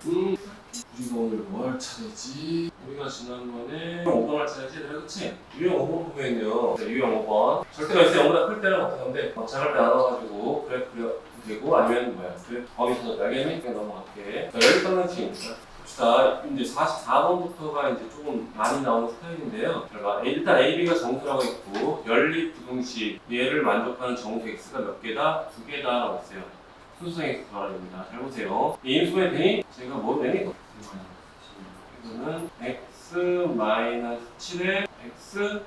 우리가 오늘 뭐 할 차례지? 우리가 지난번에 5번 할 차례지? 얘들아 그치? 유형 5번 보면요 유형 5번 절대가 있어요. 0보다 클 때는 어떻게 하는데 작을 때 나눠가지고 그래프 되고 아니면 뭐야 그래 범위 찾았다. 알겠니? 그냥 넘어갈게. 자 여기 끝났지? 봅시다. 이제 44번부터가 이제 조금 많이 나오는 스타일인데요. 일단 AB가 정수라고 했고 연립 부등식 얘를 만족하는 정수 X가 몇 개다? 2개다 라고 했어요. 순수성 X 말입니다. 잘 보세요. 이 인수분해 되니? 제가 뭐 되니? 이거는 x-7에 x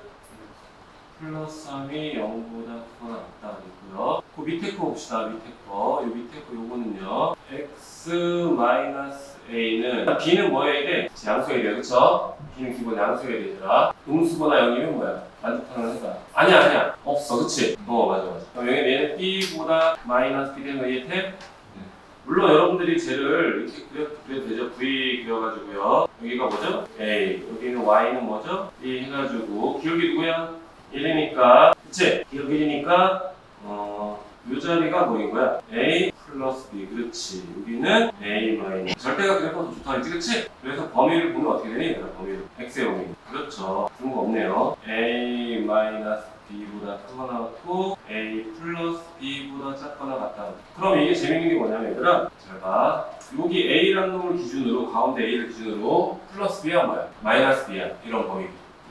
플러스 3이 0보다 크거나 같다 있고요. 그 밑에 거 봅시다. 밑에 거. 이 밑에 거 요거는요. x-a는 b는 뭐 해야 돼? 양수해야 돼. 그쵸? b는 기본 양수해야 되더라. 음수거나 0이면 뭐야? 만족하는 해가. 아니야. 없어. 그치? 맞아. 그럼 얘는 b보다 마이너스 b 되는 거에 탭? 물론 여러분들이 쟤를 이렇게 그려도 되죠. V 그려가지고요. 여기가 뭐죠? A. 여기는 Y는 뭐죠? B 해가지고 기울기 누구야? 1이니까 그치? 기울기 1이니까 이 자리가 뭐인 거야? A 플러스 B. 그렇지. 여기는 A 마이너스. 절대가 그래퍼도 좋다 했지 그치? 그래서 범위를 보면 어떻게 되니? 범위를 X의 범위. 그렇죠. 그런 거 없네요. A 마이너스 B보다 크거나 같고 A 플러스 B보다 작거나 같다. 그럼 이게 재밌는 게 뭐냐면 얘들아 잘 봐. 여기 A라는 놈을 기준으로 가운데 A를 기준으로 플러스 B야 뭐야? 마이너스 B야. 이런 범위.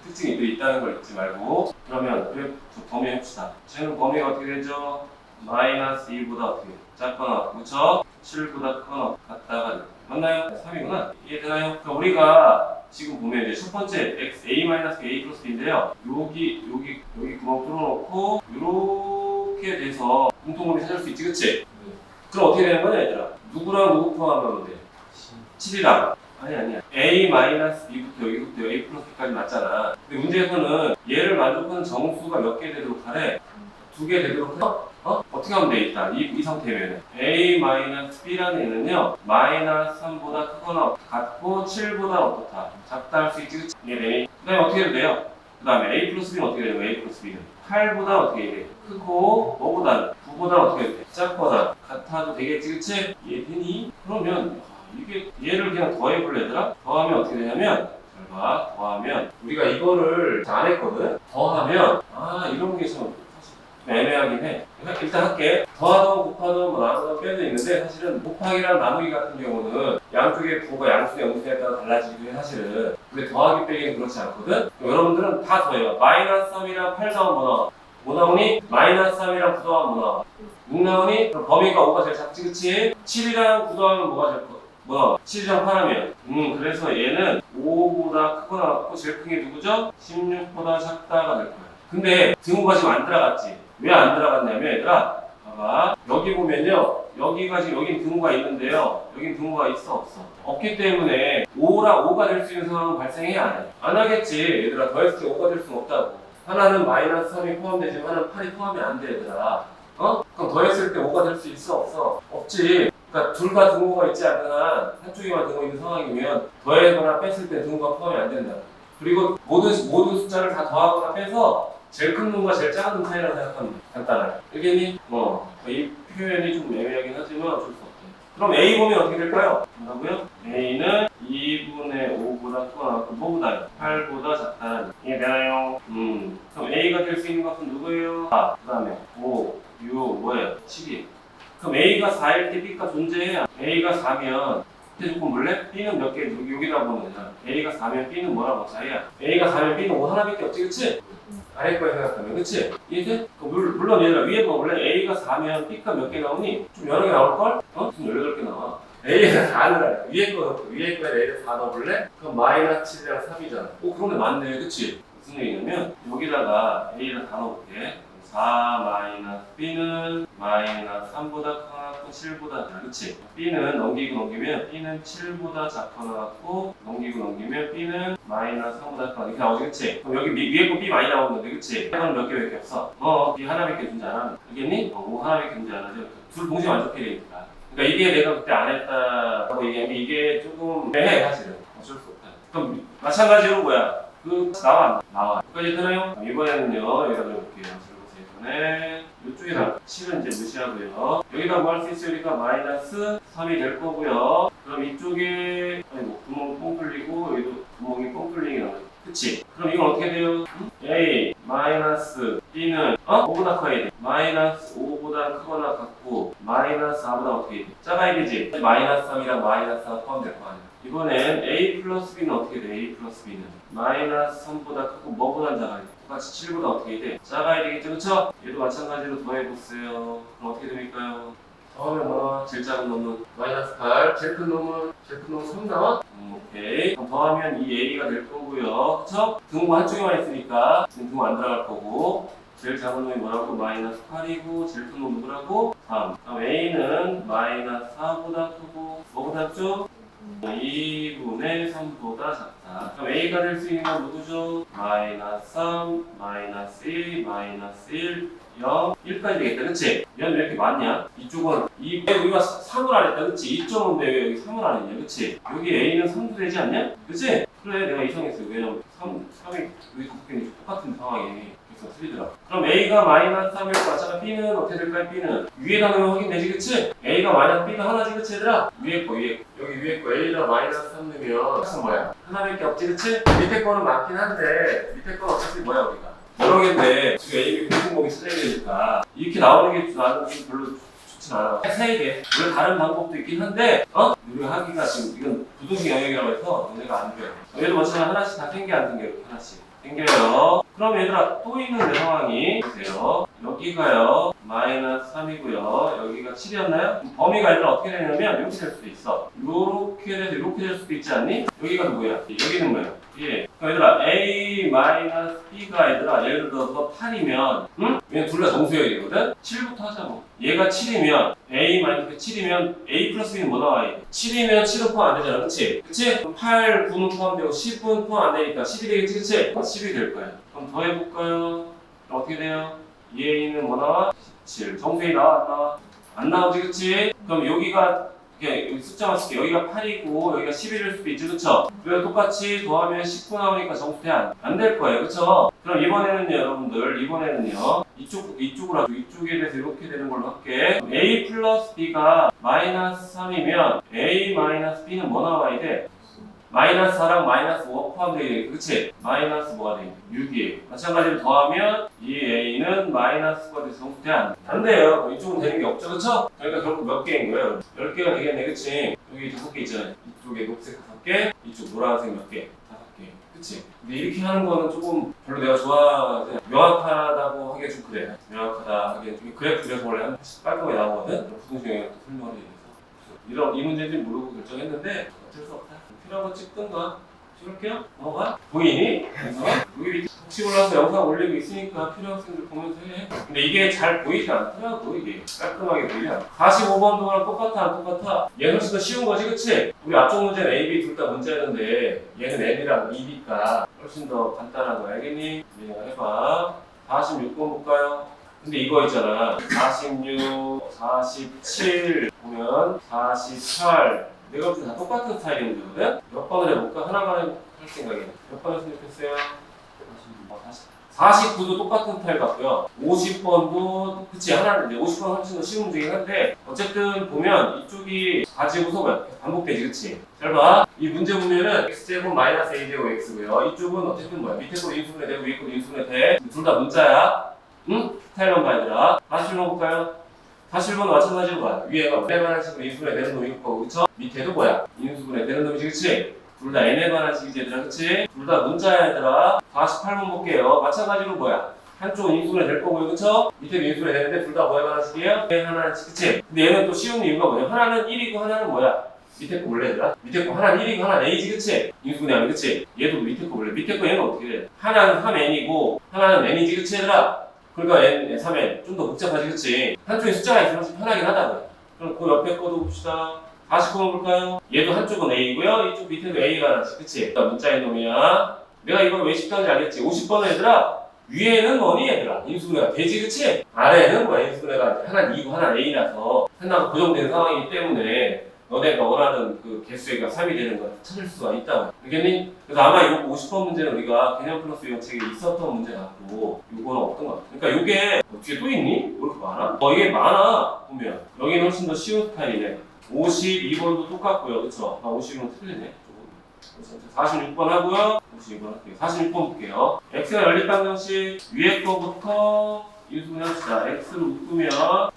특징이 있다는 걸 잊지 말고 그러면 그래 범위 해봅시다. 쟤는 범위가 어떻게 되죠? 마이너스 2보다 어떻게 작거나 그쵸? 7보다 크거나 같다가 맞나요? 3이구나. 이해되나요? 그러니까 우리가 지금 보면 이제 첫 번째 x a a 플러스 b인데요. 여기 구멍 뚫어놓고 이렇게 돼서 공통범위 찾을 수 있지, 그치? 그럼 어떻게 되는 거냐, 얘들아? 누구랑 누구 포함하면 돼? 7이랑 아니야. a b부터 여기부터 a 플러스 b까지 맞잖아. 근데 문제에서는 얘를 만족하는 정수가 몇 개 되도록 하래? 2개 되도록 해? 어떻게 하면 돼, 일단? 이 상태면 a-b라는 애는요 마이너스 3보다 크거나 같고 7보다 어떻다? 작다 할 수 있지, 그치? 이해되니? 그 다음에 어떻게 해도 돼요? 그 다음에 a 플러스 b는 어떻게 되는 거야? a 플러스 b는 8보다 어떻게 돼? 크고 뭐보다? 9보다 어떻게 돼? 작거나 같아도 되겠지, 그치? 이해되니? 그러면 이게 얘를 그냥 더해볼래, 얘들아? 더하면 어떻게 되냐면 잘 봐, 더하면 우리가 이거를 안 했거든? 더하면 이런 게 좀 애매하긴 해. 일단 할게. 더하던, 곱하던, 나누던, 빼도 있는데 사실은 곱하기랑 나누기 같은 경우는 양쪽의 부호가 양수냐 음수냐에 따라 달라지기도 해 사실은. 근데 더하기 빼기는 그렇지 않거든? 여러분들은 다 더해요. 마이너스 3이랑 8 더하면 뭐 나와? 뭐 나오니? 마이너스 3이랑 9 더하면 뭐 나와? 6 나오니? 그럼 범위가 5가 제일 작지 그치? 7이랑 9 더하면 뭐가 제일 커? 뭐 7이랑 8하면 그래서 얘는 5보다 크거나 같고 제일 큰 게 누구죠? 16보다 작다가 될 거야. 근데 등호가 지금 안 들어갔지? 왜 안 들어갔냐면 얘들아 봐봐 여기 보면요 여기가 지금 여긴 등호가 있는데요 여긴 등호가 있어 없어? 없기 때문에 5가 될 수 있는 상황은 발생해 안 해? 안 하겠지. 얘들아 더했을 때 5가 될 수는 없다고. 하나는 마이너스 3이 포함되지만 하나는 8이 포함이 안 돼 얘들아. 그럼 더했을 때 5가 될 수 있어 없어? 없지. 그러니까 둘 다 등호가 있지 않는 한 한쪽에만 등호 있는 상황이면 더하거나 뺐을 때 등호가 포함이 안 된다. 그리고 모든 숫자를 다 더하거나 빼서 제일 큰 놈과 제일 작은 놈 사이라고 생각하면 돼. 간단하게. 알겠니? 이 표현이 좀 애매하긴 하지만 어쩔 수 없대. 그럼 A 보면 어떻게 될까요? 뭐라고요? A는 2분의 5보다 크거나 뭐보다? 8보다 작다는. 이해되나요? 그럼 A가 될 수 있는 것은 누구예요? 그 다음에 5, 6, 뭐예요? 7이. 그럼 A가 4일 때 B가 존재해야 A가 4면 그때 조건 볼래? B는 몇 개? 여기다 보면 되잖아. A가 4면 B는 뭐라고 자야? A가 4면 B는 5 하나밖에 없지, 그치? 아래 거에 생각하면, 그치? 이해돼? 물론 얘들아 위에 봐 원래 A가 4면 B가 몇 개 나오니? 좀 여러 개 나올걸? 좀 18개 나와. A가 4는 위에 거에 A를 4 넣어볼래? 그럼 마이너스 7이랑 3이잖아. 그러네 맞네, 그치? 무슨 얘기냐면 여기다가 A를 다 넣어볼게. 4 마이너스 B는 마이너스 3보다 크거나 7보다 작아. 그치? B는 넘기면 B는 7보다 작거나 같고 넘기면 B는 마이너스 3보다 작거나 이렇게 나오지, 그치? 그럼 여기 위에 거 B 많이 나오는데, 그치? 이건 몇 개밖에 없어. B 하나밖에 존재하나? 알겠니? 5 하나밖에 존재하나죠? 둘 동시에 만족해야 되니까. 그러니까 이게 내가 그때 안 했다고 얘기하면 이게 조금 애매해 사실은. 어쩔 수 없다. 그럼 마찬가지로 뭐야? 나와. 여기까지 되나요? 이번에는요 여기다 적어볼게요. 이쪽에다 7은 이제 무시하고요. 여기다 뭐 할 수 있어요? 여기가 마이너스 3이 될 거고요. 그럼 그럼 이쪽에 아이고 구멍 뻥 뚫리고 여기도 구멍이 뻥 뚫리게 나와요. 그치? 그럼 이건 어떻게 돼요? A 마이너스 B는 5보다 커야 돼. 마이너스 5보다 크거나 같고 마이너스 4보다 어떻게 돼? 작아야 되지? 마이너스 3이랑 마이너스 4가 포함될 거 아니야. 이번엔 A 플러스 B는 어떻게 돼? A 플러스 B는 마이너스 3보다 크고 뭐보다 작아야 돼? 똑같이 7보다 어떻게 돼? 작아야 되겠죠? 그쵸? 얘도 마찬가지로 더해보세요. 그럼 어떻게 됩니까요? 처음에 뭐 제일 작은 놈은 마이너스 8, 제일 큰 놈은 3 나와? 오케이. 그럼 더하면 이 A가 될 거고요. 그쵸? 등호 한쪽에만 있으니까 지금 등호 안 들어갈 거고 제일 작은 놈이 뭐라고? 마이너스 8이고 제일 큰 놈 누구라고? 3. 그럼 A는 마이너스 4보다 크고 뭐보다 작죠? 2분의 3보다 작다. 그럼 A가 될 수 있는 건 누구죠? 마이너스 3, 마이너스 1, 마이너스 1, 0, 1까지 되겠다. 그치? 얘는 왜 이렇게 많냐? 이쪽은 우리가 3을 안 했다. 그치? 이점은 왜 여기 3을 안 했냐? 그치? 여기 A는 3도 되지 않냐? 그치? 그래 내가 이상했어요. 왜냐면 3이 여기 똑같은 상황이 그래서 틀리더라. 그럼 A가 마이너스 3일 거 같잖아. B는 어떻게 될까요? B는 위에다 넣으면 확인되지. 그치? A가 마이너스 B가 하나지. 그치 얘들아? 위에 거 여기 위에 거 A가 마이너스 3 넣으면 X는 뭐야? 하나밖에 없지. 그치? 밑에 거는 많긴 한데 밑에 거는 어차피 뭐야 우리가? 여러 개인데 지금 A, B 공통목이 찾아야 되니까 이렇게 나오는 게 나는 좀 별로 좋진 않아. 세 개. 물론 다른 방법도 있긴 한데 우리가 하기가 지금 이건 부동식 영역이라고 해서 너네가 안 돼요. 얘도 마찬가지로 하나씩 다 땡겨 안 땡겨? 이렇게 하나씩 땡겨요. 그럼 얘들아 또 있는데 상황이 보세요. 여기가요 마이너스 3이고요 여기가 7이었나요? 범위가 얘들아 어떻게 되냐면 이렇게 될 수도 있어. 요렇게 돼서 이렇게 될 수도 있지 않니? 여기가 누구야? 여기는 뭐야? 예. 그럼 얘들아 A 마이너스 B가 얘들아 예를 들어서 8이면 응? 얘는 둘 다 정수열이거든? 7부터 하자 뭐. 얘가 7이면 A 마이너스 7이면 A 플러스 B는 뭐 나와야 돼? 7이면 7은 포함 안 되잖아. 그치? 그치? 그럼 8, 9는 포함되고 10은 포함 안 되니까 10이 되겠지? 그치? 10이 될 거야. 그럼 더해볼까요? 그럼 어떻게 돼요? A는 뭐 나와? 17. 정수열이 나와 안 나와? 안 나오지 그치? 그럼 여기가 여기 숫자만 쓸게. 여기가 8이고 여기가 11일 수도 있지 그쵸? 그리고 똑같이 더하면 19 나오니까 정수 돼? 안 될 거예요 그쵸? 그럼 이번에는요 여러분들 이번에는요 이쪽으로 하죠. 이쪽에 대해서 이렇게 되는 걸로 할게. A 플러스 B가 마이너스 3이면 A 마이너스 B는 뭐 나와야 돼? 마이너스 4랑 마이너스 5가 포함되어 있는 그치? 마이너스 뭐가 돼? 6이 마찬가지로 더하면 이 A는 마이너스가 돼서 정수 돼? 안 돼요. 이쪽은 되는 게 없죠 그쵸? 그러니까 결국 몇 개인 거예요? 10개가 되겠네 그치? 여기 5개 있잖아요. 이쪽에 녹색 5개 이쪽 노란색 몇 개? 5개 그치? 근데 이렇게 하는 거는 조금 별로 내가 좋아하지 명확하다고 하기가 좀 그래. 명확하다 하기엔 좀 그래프 그래서 원래 한 깔끔하게 나오거든? 부동식에 설명을 해서 이 문제인지 모르고 결정했는데 어쩔 수 없다. 필요한 거 찍든가 찍을게요? 뭐가? 보이니? 여기 혹시 몰라서 영상 올리고 있으니까 필요한 학생들 보면서 해. 근데 이게 잘 보이지 않더라고. 이게 깔끔하게 보이지 않아. 45번 동안 똑같아 안 똑같아? 얘는 훨씬 더 쉬운 거지 그치? 우리 앞쪽 문제는 A, B 둘 다 문제였는데 얘는 N이랑 E니까 훨씬 더 간단한 거 알겠니? 얘가 해봐. 46번 볼까요? 근데 이거 있잖아. 46, 47 보면 48 내가 볼 때 다 똑같은 스타일인 거거든? 몇 번을 해볼까? 하나만 할 생각이야. 몇 번을 선택했어요? 49도 똑같은 스타일 같고요. 50번도 그치 하나는 이제 50번 훨씬 더 쉬운 문제긴 한데 어쨌든 보면 이쪽이 가지고서 반복되지 그치? 잘 봐. 이 문제 보면은 x제곱 마이너스 a제곱 x고요. 이쪽은 어쨌든 뭐야? 밑에 거 인수분해 되고 위에 거 인수분해 돼. 둘 다 문자야. 응? 스타일만 봐야 되라. 다시 읽어볼까요? 41번은 마찬가지로 봐. 위에가 n에 관한 식으로 인수분해 되는 놈이 있고 그쵸? 밑에도 뭐야? 인수분해 되는 놈이지 그치? 둘 다 n에 관한 식이지 얘들아 그치? 둘 다 문자야 얘들아. 48번 볼게요. 마찬가지로 뭐야? 한쪽은 인수분해 될 거고요 그쵸? 밑에도 인수분해 되는데 둘 다 뭐에 관한 식이에요? n 하나는 식 그치? 근데 얘는 또 쉬운 이유가 뭐냐? 하나는 1이고 하나는 뭐야? 밑에 거 몰래 얘들아? 밑에 거 하나는 1이고 하나는 a지 그치? 인수분해하면 그치? 얘도 밑에 거 몰래. 밑에 거 얘는 어떻게 돼? 하나는 3n이고 하나는 n이지 그치 얘들아? 그러니까 n, 3n 좀 더 복잡하지 그치? 한쪽에 숫자가 있으면 좀 편하긴 하다고요. 그럼 그 옆에 거도 봅시다. 49번 볼까요? 얘도 한쪽은 a고요. 이쪽 밑에도 a가 하나씩 그치? 문자인 놈이야. 내가 이걸 왜 쉽다는지 알겠지? 50번은 얘들아 위에는 뭐니 얘들아? 인수분해가 되지 그치? 아래는 뭐야? 인수분해가 하나는 2고 하나는 a라서 하나가 고정된 상황이기 때문에 너네가 원하는 그 개수가 3이 되는 걸 찾을 수가 있다고. 알겠니? 그래서 아마 이 50번 문제는 우리가 개념 플러스 이런 책에 있었던 문제 같고 요거는 없던 것 같아. 그러니까 요게 뒤에 또 있니? 왜 이렇게 많아? 이게 많아 보면 여기는 훨씬 더 쉬운 스타일이네. 52번도 똑같고요. 그쵸? 52번 틀리네. 46번 하고요. 52번 할게요. 46번 볼게요. x가 연립방정식 위에 거부터 인수분해합시다. x를 묶으면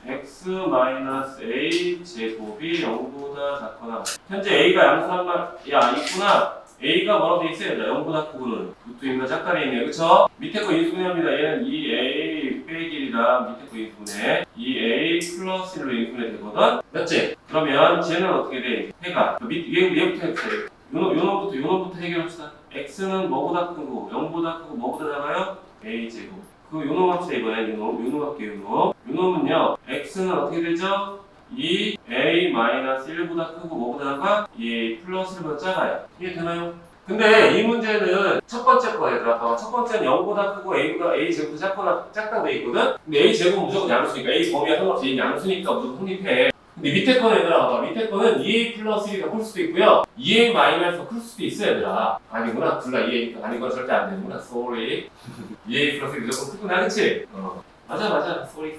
x-a 제곱이 0보다 작거나 현재 a가 양수란 말이 있구나. a가 뭐라고 돼 있어요? 0보다 크고는 루트인가 짝다리 있네요. 그쵸? 밑에 거 인수분해합니다. 얘는 2a 빼기 1이라 밑에 거 인수분해 2a 플러스 1로 인수분해 되거든? 맞지? 그러면 쟤는 어떻게 돼? 해가 얘부터 해보세요. 요놈부터 해결합시다. x는 뭐보다 크고 0보다 크고 뭐보다 작아요? a 제곱. 그 요놈 합시다. 이번엔 요놈 할게요. 요놈은요 x는 어떻게 되죠? 2a-1보다 크고 뭐보다 작아? 2a 플러스 1보다 작아요. 이해되나요? 근데 이 문제는 첫 번째 거 얘들아. 첫 번째는 0보다 크고 a 제곱보다 작다고 돼 있거든? 근데 a 제곱은 무조건 양수니까 a 범위가 상관없이 얘는 양수니까 무조건 성립해. 근데 밑에 거는 얘들아 봐봐. 밑에 거는 2a 플러스 1이 더 클 수도 있고요 2a 마이너스 더 클 수도 있어 얘들아. 아니구나. 둘 다 2a니까 아닌 건 절대 안 되는구나. sorry. 2a 플러스 1이 무조건 크구나. 그치? 맞아. sorry.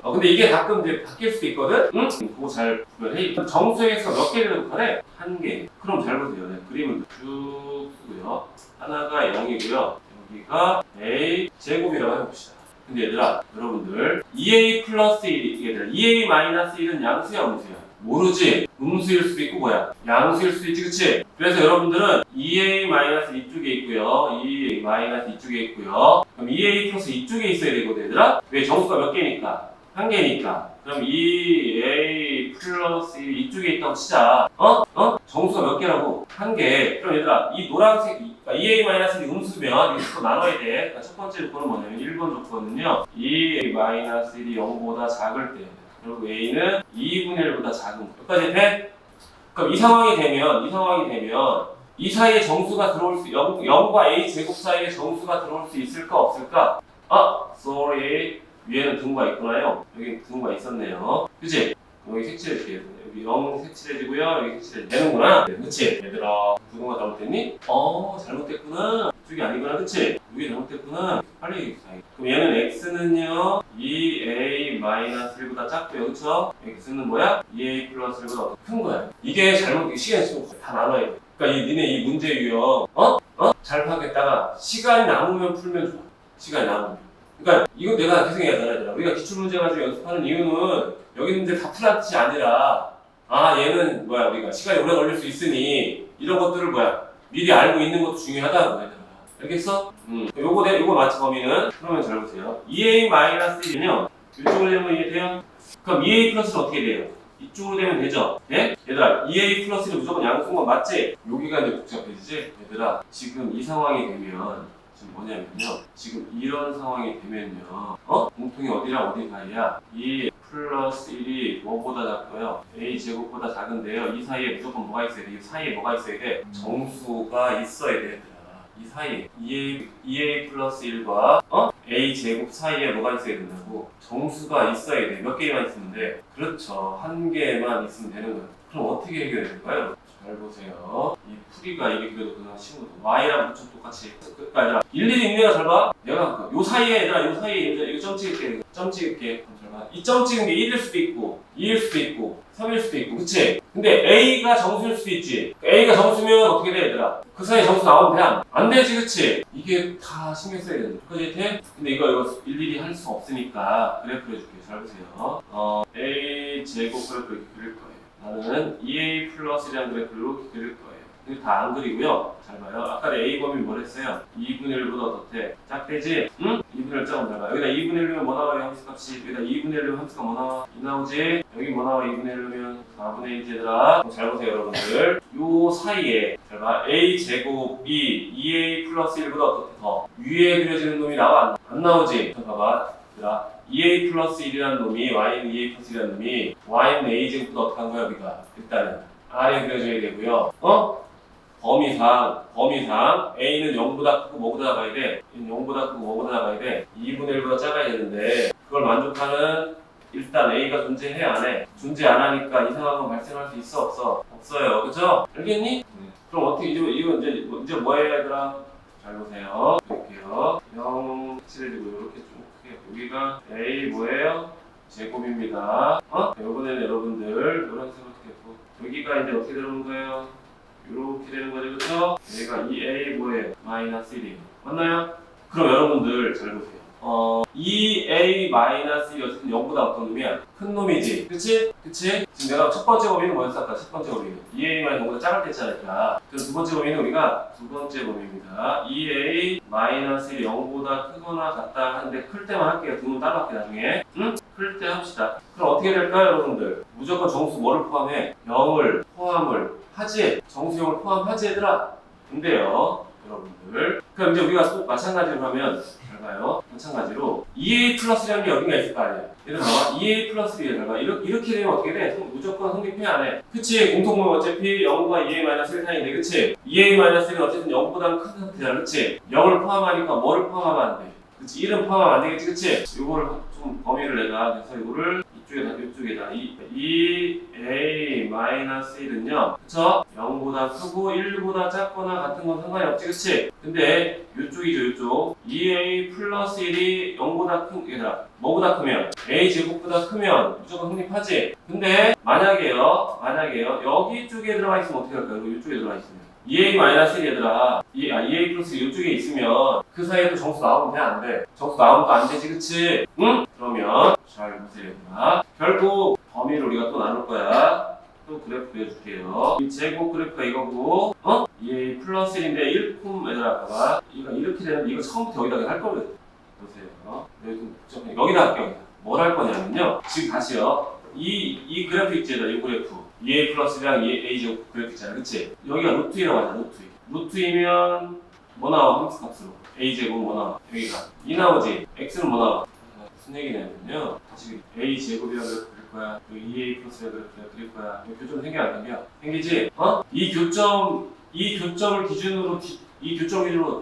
근데 이게 가끔 이제 바뀔 수도 있거든? 응? 그거 잘 구별해. 정수에서 몇 개를 녹화해? 한 개. 그럼 잘 보세요. 네, 그림을 쭉 쓰고요. 하나가 0이고요. 여기가 a 제곱이라고 해봅시다. 근데 얘들아, 여러분들 2a 플러스 1이 얘들아 2a 마이너스 1은 양수야 음수야? 모르지? 음수일 수도 있고 뭐야? 양수일 수도 있지 그치? 그래서 여러분들은 2a 마이너스 이쪽에 있고요 2a 마이너스 이쪽에 있고요 그럼 2a 플러스 이쪽에 있어야 되거든 얘들아? 왜? 정수가 몇 개니까? 한 개니까 그럼 2a 플러스 1 이쪽에 있다고 치자 정수가 몇 개라고? 한 개. 그럼 얘들아 이 노란색 2a 마이너스 1이 음수면 이거 나눠야 돼. 그러니까 첫 번째 조건은 뭐냐면 1번 조건은요 2a 마이너스 1이 0보다 작을 때 그리고 a는 2분의 1보다 작은 거. 여기까지 돼? 그럼 이 상황이 되면 이 사이에 정수가 들어올 수 0과 a 제곱 사이에 정수가 들어올 수 있을까 없을까? sorry. 위에는 등호가 있구나요. 여기 등호가 있었네요. 그치? 여기 색칠해줄게요. 여기 0 색칠해지고요. 여기 색칠해지고 되는구나. 네, 그치? 얘들아 등호가 잘못됐니? 잘못됐구나. 이쪽이 아니구나. 그치? 이게 잘못됐구나. 빨리 얘기해. 그럼 얘는 x는요 2a-1보다 작고요. 그쵸? x는 뭐야? 2a 플러스 1보다 더 큰 거야. 이게 잘못 시간이 지금 다 나눠야 돼. 그러니까 니네 이 문제 유형 잘 파겠다가 시간이 남으면 풀면 좋아. 시간이 남으면. 그러니까 이건 내가 계속해야 되잖아. 우리가 기출문제 가지고 연습하는 이유는 여기 있는데 다 풀란 뜻이 아니라 얘는 뭐야 우리가 시간이 오래 걸릴 수 있으니 이런 것들을 미리 알고 있는 것도 중요하다는 거야. 알겠어? 요거 맞지 범위는? 그러면 잘 보세요. 2a-1이요. 이쪽으로 되면 이게 돼요? 그럼 2a 플러스는 어떻게 돼요? 이쪽으로 되면 되죠? 네? 얘들아 2a 플러스는 무조건 양수인 건 맞지? 여기가 이제 복잡해지지? 얘들아 지금 이 상황이 되면 지금 뭐냐면요. 지금 이런 상황이 되면요. 공통이 어디랑 어디 사이야? 2 플러스 1이 뭐보다 작고요. a 제곱보다 작은데요. 이 사이에 무조건 뭐가 있어야 돼? 이 사이에 뭐가 있어야 돼? 정수가 있어야 돼. 이 사이에 2a 플러스 1과 a 제곱 사이에 뭐가 있어야 된다고? 정수가 있어야 돼. 몇 개만 있으면 돼? 그렇죠. 한 개만 있으면 되는 거예요. 그럼 어떻게 해결해야 될까요? 잘 보세요. 이 풀이가 이게 그래도 그냥 쉬운 거죠. y랑 무척 똑같이. 그러니까 얘들아 일일이 있네요. 잘 봐. 내가 요 사이에 얘들아 요 사이에 이거 점 찍을게. 점 찍을게. 잘 봐. 이 점 찍은 게 1일 수도 있고 2일 수도 있고 3일 수도 있고 그치? 근데 a가 정수일 수도 있지. a가 정수면 어떻게 돼 얘들아? 그 사이에 정수 나오면 돼? 안 되지 그치? 이게 다 신경 써야 되는 거지. 근데 이거 일일이 할 수 없으니까 그래프 해줄게. 잘 보세요. a 제곱 그래프 이렇게 그릴 거예요. 나는 2a 플러스이라는 그래프를 이렇게 그릴 거예요. 근데 다 안 그리고요. 잘 봐요. 아까 a 범위 뭘 했어요? 2분의 1보다 어떻대? 작대지? 응? 2분의 1 작으면 잘 봐. 여기다 2분의 1이면 뭐 나와요? 함수값이. 여기다 2분의 1이면 함수가 뭐 나와? 2 나오지? 여기 뭐 나와? 2분의 1이면 4분의 1 얘들아. 잘 보세요 여러분들. 요 사이에 잘 봐. a 제곱이 2a 플러스 1보다 어떻대? 더. 위에 그려지는 놈이 나와? 안 나오지? 자 봐봐. 얘들아. 2a 플러스 1이라는 놈이 y는 2a 플러스 1이라는 놈이 y는 a 제곱보다 어떻게 한 거야 우리가? 일단은 R에 그려줘야 되고요. 범위상 a는 0보다 크고 뭐보다 작아야 돼? 0보다 크고 뭐보다 작아야 돼? 2분의 1보다 작아야 되는데 그걸 만족하는 일단 a가 존재해 안 해? 존재 안 하니까 이 상황은 발생할 수 있어 없어? 없어요. 그죠? 알겠니? 그럼 어떻게 이거 이제 뭐예요 얘들아? 잘 보세요. 볼게요. 0 칠해주고 이렇게 좀 여기가 a 뭐예요? 제곱입니다. 이번에는 여러분들 노란색으로 어떻게 그러면 이렇게 되는 거죠, 그렇죠? 얘가 2a 뭐예요? 마이너스 1이에요. 맞나요? 그럼 여러분들 잘 보세요. 2a 마이너스 1이 어쨌든 0보다 어떤 놈이야? 큰 놈이지. 그치? 그치? 지금 내가 첫 번째 범위는 뭐였어? 아까 첫 번째 범위는 2a 마이너스 0보다 작을 때 했잖아. 그래서 두 번째 범위는 우리가 두 번째 범위입니다. 2a 마이너스 1이 0보다 크거나 같다 하는데 클 때만 할게요. 두 놈 따로 할게 나중에. 응? 클 때 합시다. 그럼 어떻게 될까요, 여러분들? 무조건 정수 뭐를 포함해? 0을 포함을 하지? 정수 0을 포함하지 얘들아? 근데요, 여러분들. 그럼 이제 우리가 또 마찬가지로 하면 잘 봐요. 마찬가지로 2a 플러스라는 게 여기가 있을 거 아니야. 얘들 봐봐. 2a 플러스 1 봐봐. 이렇게 되면 어떻게 돼? 무조건 성립해 안 해. 그치? 공통모임 어차피 0과 2a 마이너스 1 사이인데 그치? 2a 마이너스 1은 어쨌든 0보다 큰 상태잖아. 그치? 0을 포함하니까 뭐를 포함하면 안 돼? 그치? 1은 포함하면 안 되겠지? 그치? 요거를 좀 범위를 내가 그래서 이거를 이쪽에다 2a 마이너스 1은요 그쵸? 0보다 크고 1보다 작거나 같은 건 상관이 없지 그치? 근데 요쪽이죠 요쪽 2a 플러스 1이 0보다 큰 얘들아 뭐보다 크면? a 제곱보다 크면 무조건 성립하지? 근데 만약에요 여기 쪽에 들어가 있으면 어떻게 할까요? 이쪽에 들어가 있으면 2a 마이너스 1 얘들아 2a 플러스 1 이쪽에 있으면 그 사이에도 정수 나오면 돼 안 돼? 정수 나오면 또 안 되지 그치? 응? 그러면 잘 보세요 얘들아 결국 범위를 우리가 또 나눌 거야 또 그래프 그려줄게요 이 제곱 그래프가 이거고 2a 플러스 1인데 1 얘들아 봐봐 이거 이렇게 되는데 이거 처음부터 여기다 할 거거든 보세요 여기다 할게요 뭘 할 거냐면요 지금 다시요 이 그래프 있지 얘들아 이 그래프 2a 플러스랑 a 제곱 그래프 있잖아 그치? 여기가 루트 2라고 하잖아 루트 2 루트 2면 뭐 나와 함수 값으로 a 제곱 뭐 나와 여기가 2 나오지 x는 뭐 나와 무슨 얘기냐면요 다시 a 제곱이라고 그릴 거야 2a 플러스라고 그릴 거야 교점 생겨 안 생겨? 생기지? 이 교점을 기준으로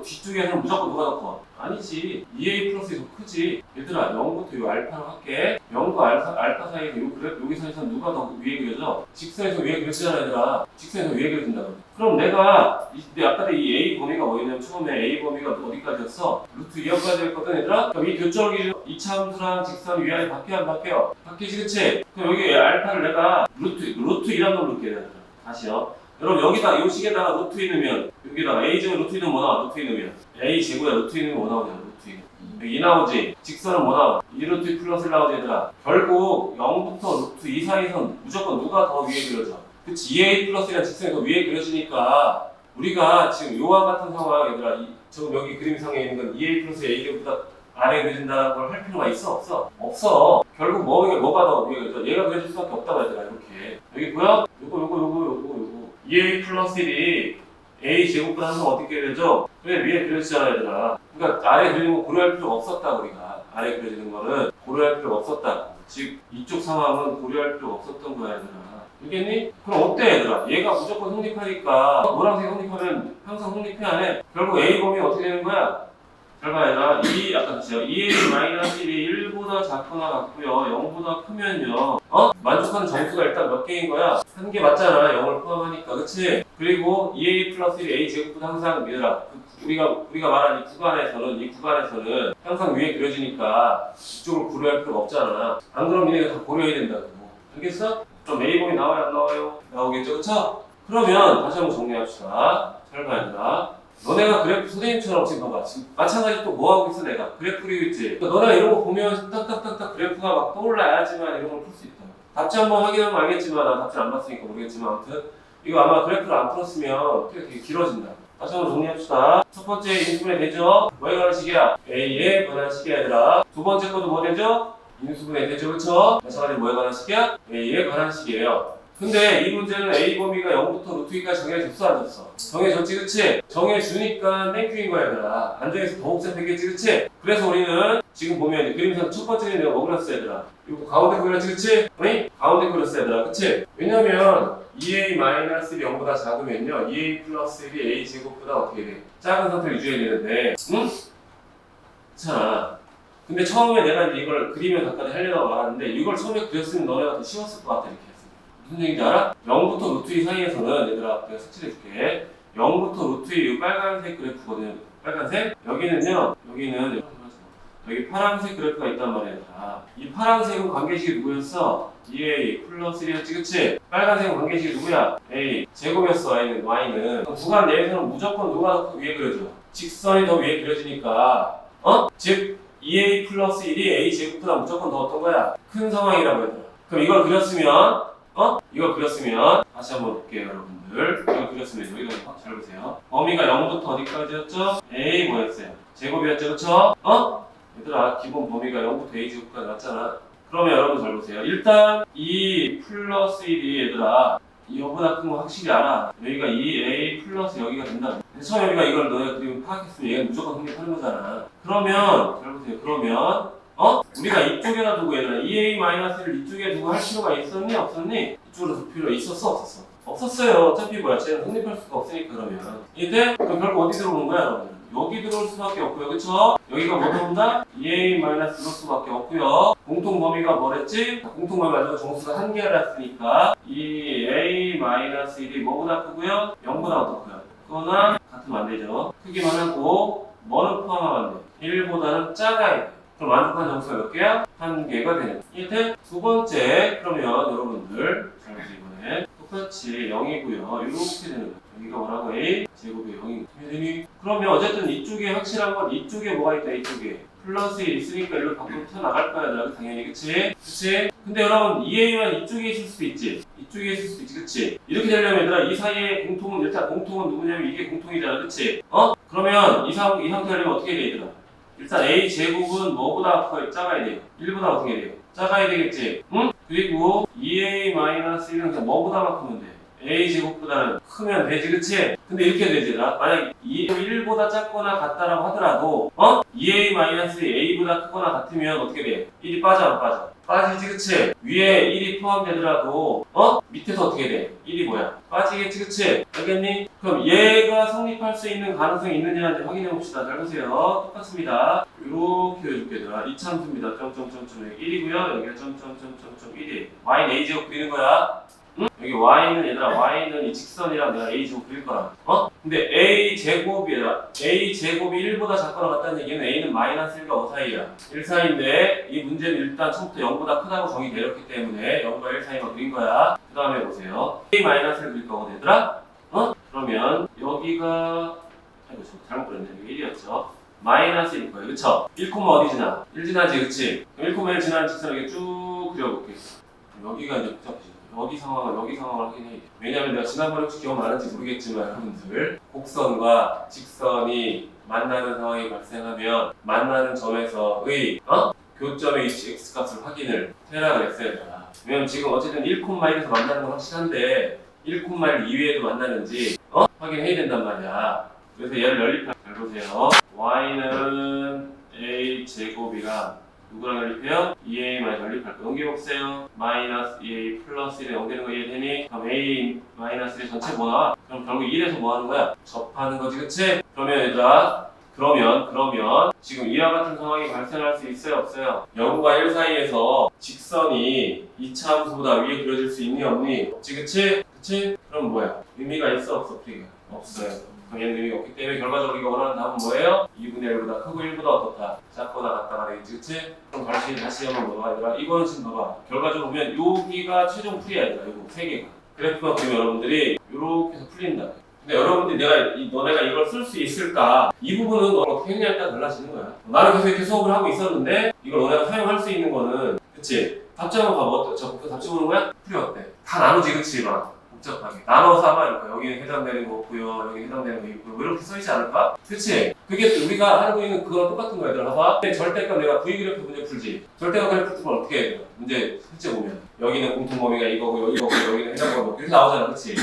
뒤쪽에는 무조건 누가 더 커? 아니지 2a 플러스가 더 크지 얘들아 0부터 요 알파로 할게 0과 알파 사이에서 요 그래프 여기 선에서 누가 더 위에 그려져? 직선에서 위에 그려지잖아 얘들아 직선에서 위에 그려진다고 그럼 내가 아까 이 a 범위가 뭐였냐면 처음에 a 범위가 어디까지였어? 루트 2까지 했거든 얘들아 그럼 이 교점을 기준 이차 함수랑 직선 위아래 바뀌어 안 바뀌어? 바뀌지 그치? 그럼 여기 알파를 내가 루트 2란 놈 넣을게 얘들아 다시요 여러분 여기다 이 식에다가 루트 2 넣으면 여기다가 a 제곱 루트 2 넣으면 뭐 나와? 루트 2 넣으면 a 제곱에 루트 2 넣으면 뭐 나오냐? 루트 2 여기 2 나오지? 직선은 뭐 나와? 2 루트 2 플러스 1 나오지 얘들아 결국 0부터 루트 2 사이선 무조건 누가 더 위에 그려져? 그치 2a 플러스 1이란 직선이 더 위에 그려지니까 우리가 지금 요와 같은 상황 얘들아 지금 여기 그림상에 있는 건 2a 플러스 a 제곱보다 아래에 그려진다는 걸 할 필요가 있어? 없어? 없어 결국 뭐가 더 위에 그려져? 얘가 그려질 수밖에 없다고 얘들아 이렇게 여기 뭐야? 요거 2a 플러스 1이 a 제곱보다 항상 어떻게 그려져? 그래 위에 그려지잖아 얘들아 그러니까 아래 그리는 거 고려할 필요가 없었다 우리가 아래 그려지는 거는 고려할 필요가 없었다 즉 이쪽 상황은 고려할 필요가 없었던 거야 얘들아 알겠니? 그럼 어때 얘들아? 얘가 무조건 성립하니까 노란색 성립하면 항상 성립해 안 해? 결국 a 범위가 어떻게 되는 거야? 잘 봐 얘들아 아까 다시요 2a 마이너스 1이 1보다 작거나 같고요 0보다 크면요 만족하는 정수가 일단 몇 개인 거야? 한 개 맞잖아 0을 포함하니까 그치? 그리고 2a 플러스 1 a 제곱보다 항상 얘들아 우리가 말한 이 구간에서는 항상 위에 그려지니까 이쪽을 고려할 필요가 없잖아 안 그러면 얘네가 다 고려해야 된다고 알겠어? 좀 a 범위 나와요 안 나와요? 나오겠죠 그쵸? 그러면 다시 한번 정리합시다 잘 봐 얘들아 너네가 그래프 선생님처럼 지금 봐봐 지금 마찬가지로 또 뭐하고 있어 내가 그래프 그리고 있지 그러니까 너네가 이런 거 보면 딱딱딱딱 그래프가 막 떠올라야지만 이런 걸 풀 수 있다 답지 한번 확인하면 알겠지만 난 답지 안 봤으니까 모르겠지만 아무튼 이거 아마 그래프를 안 풀었으면 되게 길어진다 다시 한번 정리합시다 첫 번째 인수분해 되죠? 뭐에 관한 식이야? A에 관한 식이야 얘들아 두 번째 것도 뭐 되죠? 인수분해 되죠 그쵸? 마찬가지로 뭐에 관한 식이야? A에 관한 식이에요 근데 이 문제는 A 범위가 0부터 루트 2까지 정해졌어 안 졌어? 정해졌지 그치? 정해주니까 땡큐인 거야 얘들아 안 정해서 더 복잡했겠지 그치? 그래서 우리는 지금 보면 그림상 첫 번째는 내가 뭐 그렸어 얘들아 이거 가운데 그렸지 그치? 아니? 가운데 그렸어 얘들아 그치? 왜냐면 2a-1이 0보다 작으면요 2a 플러스 1이 a 제곱보다 어떻게 돼? 작은 상태를 유지해야 되는데 응? 그렇잖아 근데 처음에 내가 이제 이걸 그리면 가까이 하려고 말하는데 이걸 처음에 그렸으면 너네가 더 쉬웠을 것 같아 이렇게 무슨 얘기인지 알아? 0부터 루트 2 사이에서는 얘들아 내가 색칠해줄게 0부터 루트 2 이 빨간색 그래프거든 빨간색 여기는요 여기는 여기 파란색 그래프가 있단 말이야. 이 파란색은 관계식이 누구였어? 2a 플러스 1이었지, 그치? 빨간색은 관계식이 누구야? a 제곱이었어. y는 구간 내에서는 무조건 누가 더 위에 그려져? 직선이 더 위에 그려지니까 즉 2a 플러스 1이 a 제곱보다 무조건 더 어떤 거야? 큰 상황이라고 했더라. 그럼 이걸 그렸으면 이걸 그렸으면 다시 한번 볼게요, 여러분들. 이걸 그렸으면 이거 잘 보세요. 범위가 0부터 어디까지였죠? a 뭐였어요? 제곱이었죠, 그쵸? 얘들아, 기본 범위가 0부터 a 제곱까지 왔잖아. 그러면 여러분 잘 보세요. 일단 2 플러스 1이 얘들아 이거보다 큰 거 확실히 알아. 여기가 2a 플러스 여기가 된다. 처음 여기가 이걸 너희가 그리고 파악했으면 얘가 무조건 성립하는 거잖아. 그러면 잘 보세요. 그러면 우리가 이쪽에다 두고 얘들아 2a-를 이쪽에 두고 할 필요가 있었니? 없었니? 이쪽으로 둘 필요 있었어? 없었어? 없었어요. 어차피 뭐야? 쟤는 성립할 수가 없으니까 그러면. 이때 그럼 결국 어디 들어오는 거야, 여러분? 여기 들어올 수밖에 없고요. 그쵸? 여기가 뭐 들어온다? 2a- 들어올 수밖에 없고요. 공통 범위가 뭐랬지? 공통 범위 가지고 정수가 한 개를 했으니까 2a-1이 뭐보다 크고요? 0보다 어떻고요? 그거나 같으면 안 되죠. 크기만 하고 뭐는 포함하면 안 돼? 1보다는 작아야 돼. 그럼 완벽한 정수가 몇 개야? 한 개가 되는. 이때 두 번째, 그러면 여러분들 잘 보세요. 이번에 똑같이 0이고요. 이렇게 되는 거예요. 여기가 뭐라고? a 제곱이 0이. 그러면 어쨌든 이쪽에 확실한 건 이쪽에 뭐가 있다. 이쪽에 플러스 1 있으니까 일로 밖으로 튀어나갈 거야. 당연히. 그치? 그치? 근데 여러분 2a만 이쪽에 있을 수도 있지. 이쪽에 있을 수도 있지. 그치? 이렇게 되려면 얘들아 이 사이에 공통은 일단 공통은 누구냐면 이게 공통이잖아. 그치? 그러면 이 상태 하려면 어떻게 돼 얘들아? 일단 a 제곱은 뭐보다 작아야 돼요? 1보다 어떻게 해야 돼요? 작아야 되겠지? 응? 그리고 2a-1은 그냥 뭐보다만 크면 돼? a 제곱보다는 크면 되지, 그치? 근데 이렇게 되지, 만약 1보다 작거나 같다라고 하더라도 2a-a보다 크거나 같으면 어떻게 돼? 1이 빠져, 안 빠져? 빠지지, 그치? 위에 1이 포함되더라도 밑에서 어떻게 돼? 1이 뭐야? 빠지겠지, 그치? 알겠니? 그럼 얘가 성립할 수 있는 가능성이 있느냐 이제 확인해 봅시다. 잘 보세요. 똑같습니다. 이렇게 해줄게, 얘들아. 이참수입니다. 점점점점 1이고요. 여기가 점점점점점 1이. y는 a 제곱 그리는 거야. 응? 여기 y는 얘들아 y는 이 직선이랑 내가 a 제곱 그릴 거라. 근데 a 제곱이 얘들아 a 제곱이 1보다 작거나 같다는 얘기는 a는 마이너스 1과 5 사이야. 1 사이인데 이 문제는 일단 처음부터 0보다 크다고 정의 내렸기 때문에 0과 1 사이만 그린 거야. 그 다음에 보세요. a 마이너스를 그릴 거거든 얘들아. 그러면 여기가 아이고 잘못 그렸네. 여기 1이었죠. 마이너스 1일 거예요. 그쵸? 1, 어디 지나? 1 지나지, 그치? 1, 1 지나는 직선 이렇게 쭉 그려볼게. 여기가 이제 복잡해져. 여기 상황을 확인해. 왜냐면 내가 지난번에 혹시 기억 나는지 모르겠지만 여러분들 곡선과 직선이 만나는 상황이 발생하면 만나는 점에서의 교점의 위치 x값을 확인을 해라 그랬어요. 왜냐면 지금 어쨌든 1,1에서 만나는 건 확실한데 1,1 이외에도 만나는지 확인해야 된단 말이야. 그래서 얘를 연립할 잘 보세요. y는 a 제곱이랑 누구랑 연립해요? 2a만 연립할 거 넘겨보세요. 마이너스 2a 플러스 1에 연결되는 거 이해되니? 그럼 a 마이너스 1 전체 뭐 나와? 그럼 결국 1에서 뭐 하는 거야? 접하는 거지, 그치? 그러면 얘들아 그러면 지금 이와 같은 상황이 발생할 수 있어요, 없어요? 0과 1 사이에서 직선이 이차 함수보다 위에 그려질 수 있니, 없니? 없지, 그치? 그치? 그럼 뭐야? 의미가 있어, 없어? 프리가? 없어요. 얘는 의미가 없기 때문에 결과적으로 이거 원하는 답은 뭐예요? 2분의 1보다 크고 1보다 어떻다? 작거나 같다가 되겠지, 그치? 그럼 다시 한번 봐봐, 얘들아. 이거는 지금 봐봐. 결과적으로 보면 여기가 최종 풀이야, 얘들아. 이거 3개가. 그래프가 보면 여러분들이 이렇게 해서 풀린다. 근데 여러분들이 너네가 이걸 쓸 수 있을까? 이 부분은 너 어떻게 했냐에 따라 달라지는 거야. 나는 계속 이렇게 수업을 하고 있었는데 이걸 너네가 사용할 수 있는 거는 그치? 답지 한번 봐봐. 저 답지 보는 거야? 풀이 어때? 다 나누지, 그치? 막 복잡하게 나눠서 아마 이럴 거야. 여기는 해당되는 거 없고요, 여기 해당되는 거 있고요, 뭐 이렇게 써있지 않을까? 그치? 그게 우리가 하고 있는 그거랑 똑같은 거야. 얘들아 봐봐. 절대값 내가 V 그래프 문제 풀지. 절대값 그래프 풀면 어떻게 해야 돼? 문제 실제 보면 여기는 공통 범위가 이거고 여기고 여기는 해당 범위 이렇게 나오잖아, 그치?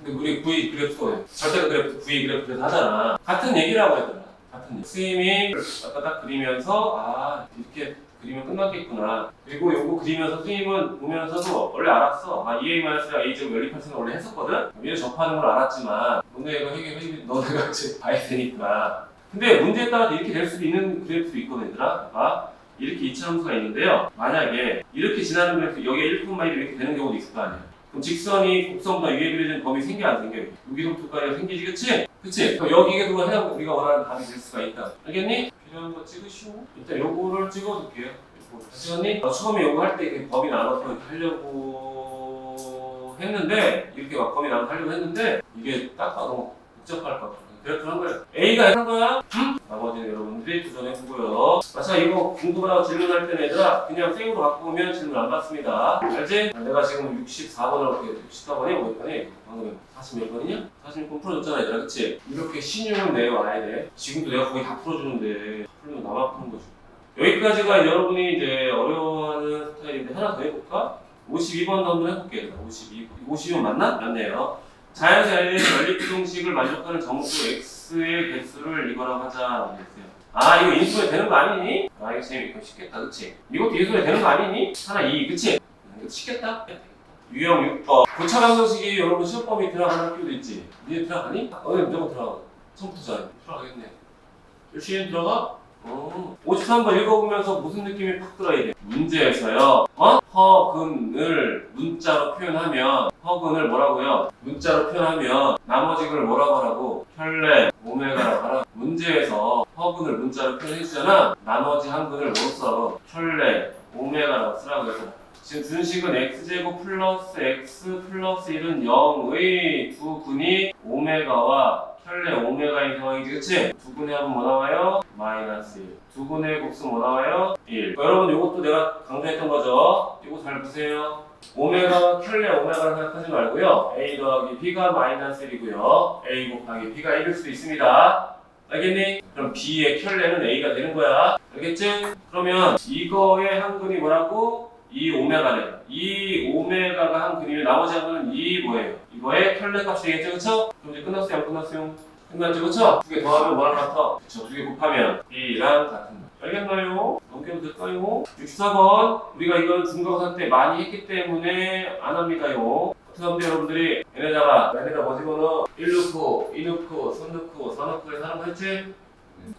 근데 우리 V 그래프, 절대값 그래프, V 그래프에서 하잖아. 같은 얘기라고 했더라. 같은 얘기. 스님이 딱 그리면서 이렇게 그리면 끝났겠구나. 그리고 요거 그리면서 선생님은 보면서도 원래 알았어. EA-랑 A제곱 연립할 생각 원래 했었거든? 얘를 접하는 걸 알았지만 문제 이거 너네가 이제 봐야 되니까. 근데 문제에 따라 이렇게 될 수도 있는 그래프도 있거든, 얘들아. 봐봐. 이렇게 이차 함수가 있는데요. 만약에 이렇게 지나는 그래프 여기에 1,1 이렇게 되는 경우도 있을 거 아니야. 그럼 직선이 곡선보다 위에 그려진 범위 생겨 안 생겨? 여기서부터까지가 생기지, 그치? 그치? 그럼 여기에 그거 해야 우리가 원하는 답이 될 수가 있다. 알겠니? 필요한 거 찍으시오. 일단 요거를 찍어둘게요. 찍었니? 처음에 요거 할 때 범위 나눠서 이렇게 하려고 했는데 이렇게 막 범위 나눠서 하려고 했는데 이게 딱 너무 복잡할 것 같아요. 그래서 그런 거예요. A가 한 거야? 나머지는 여러분들이 도전해보고요. 자, 이거 궁금하다고 질문할 때는 얘들아 그냥 생으로 바꾸면 질문 안 받습니다. 알지? 내가 지금 64번을 이렇게 64번이 500번이 방금 40몇 번이냐? 40몇 번 풀어줬잖아 얘들아, 그치? 이렇게 신용을 내와야 돼. 지금도 내가 거의 다 풀어주는데 풀면 나만 푸는 거지. 여기까지가 여러분이 이제 어려워하는 스타일인데 하나 더 해볼까? 52번도 한번 해볼게요. 52번 맞나? 맞네요. 자연수의 연립비동식을 만족하는 정수 x의 개수를 이거라고 하자. 아, 이거 인수에 되는 거 아니니? 아, 이거 재밌고 쉽겠다, 그치? 이것도 인수에 되는 거 아니니? 하나 2, 그치? 이거 쉽겠다? 유형 6번. 고차방정식이 여러분 시험범위 들어가는 학교도 있지? 니네 들어가니? 너네 무조건 들어가. 처음부터 잘해. 들어가겠네. 열심히 들어가? 53번 읽어보면서 무슨 느낌이 팍 들어야 돼? 문제에서요. 허근을 문자로 표현하면 허근을 뭐라고요? 문자로 표현하면 나머지 걸 뭐라고 하라고? 혈레, 오메가라고 하라. 문제에서 허근을 문자로 표현해주잖아. 나머지 한 근을 못 써. 혈레, 오메가라고 쓰라고 해서 지금 준식은 x제곱 플러스 x 플러스 1은 0의 두 근이 오메가와 혈레 오메가인 상황이지, 그치? 두 근의 합은 뭐 나와요? 마이너스 1. 두 근의 곱수 뭐 나와요? 1. 여러분 이것도 내가 강조했던 거죠? 이거 잘 보세요. 오메가와 혈레 오메가를 생각하지 말고요. a 더하기 b가 마이너스 1이고요. a 곱하기 b가 1일 수도 있습니다. 알겠니? 그럼 b의 혈레는 a가 되는 거야. 알겠지? 그러면 이거의 한 근이 뭐라고? 이 오메가네. 이 오메가가 한 근이면 나머지 한 근은 이 뭐예요? 이거의 혈레 값이 되겠죠, 그쵸? 그럼 이제 끝났어요, 안 끝났어요? 끝났죠, 그쵸? 두 개 더하면 뭐랑 같아? 그쵸, 두 개 곱하면 b랑 같은 거. 알겠나요? 넘겨도 될까요? 64번. 우리가 이건 중간고사 때 많이 했기 때문에 안 합니다요. 어떻게 하면 여러분들이 얘네다가 뭐 집어넣어? 1 넣고, 2 넣고, 3 넣고, 4 넣고 해서 하는 거 했지?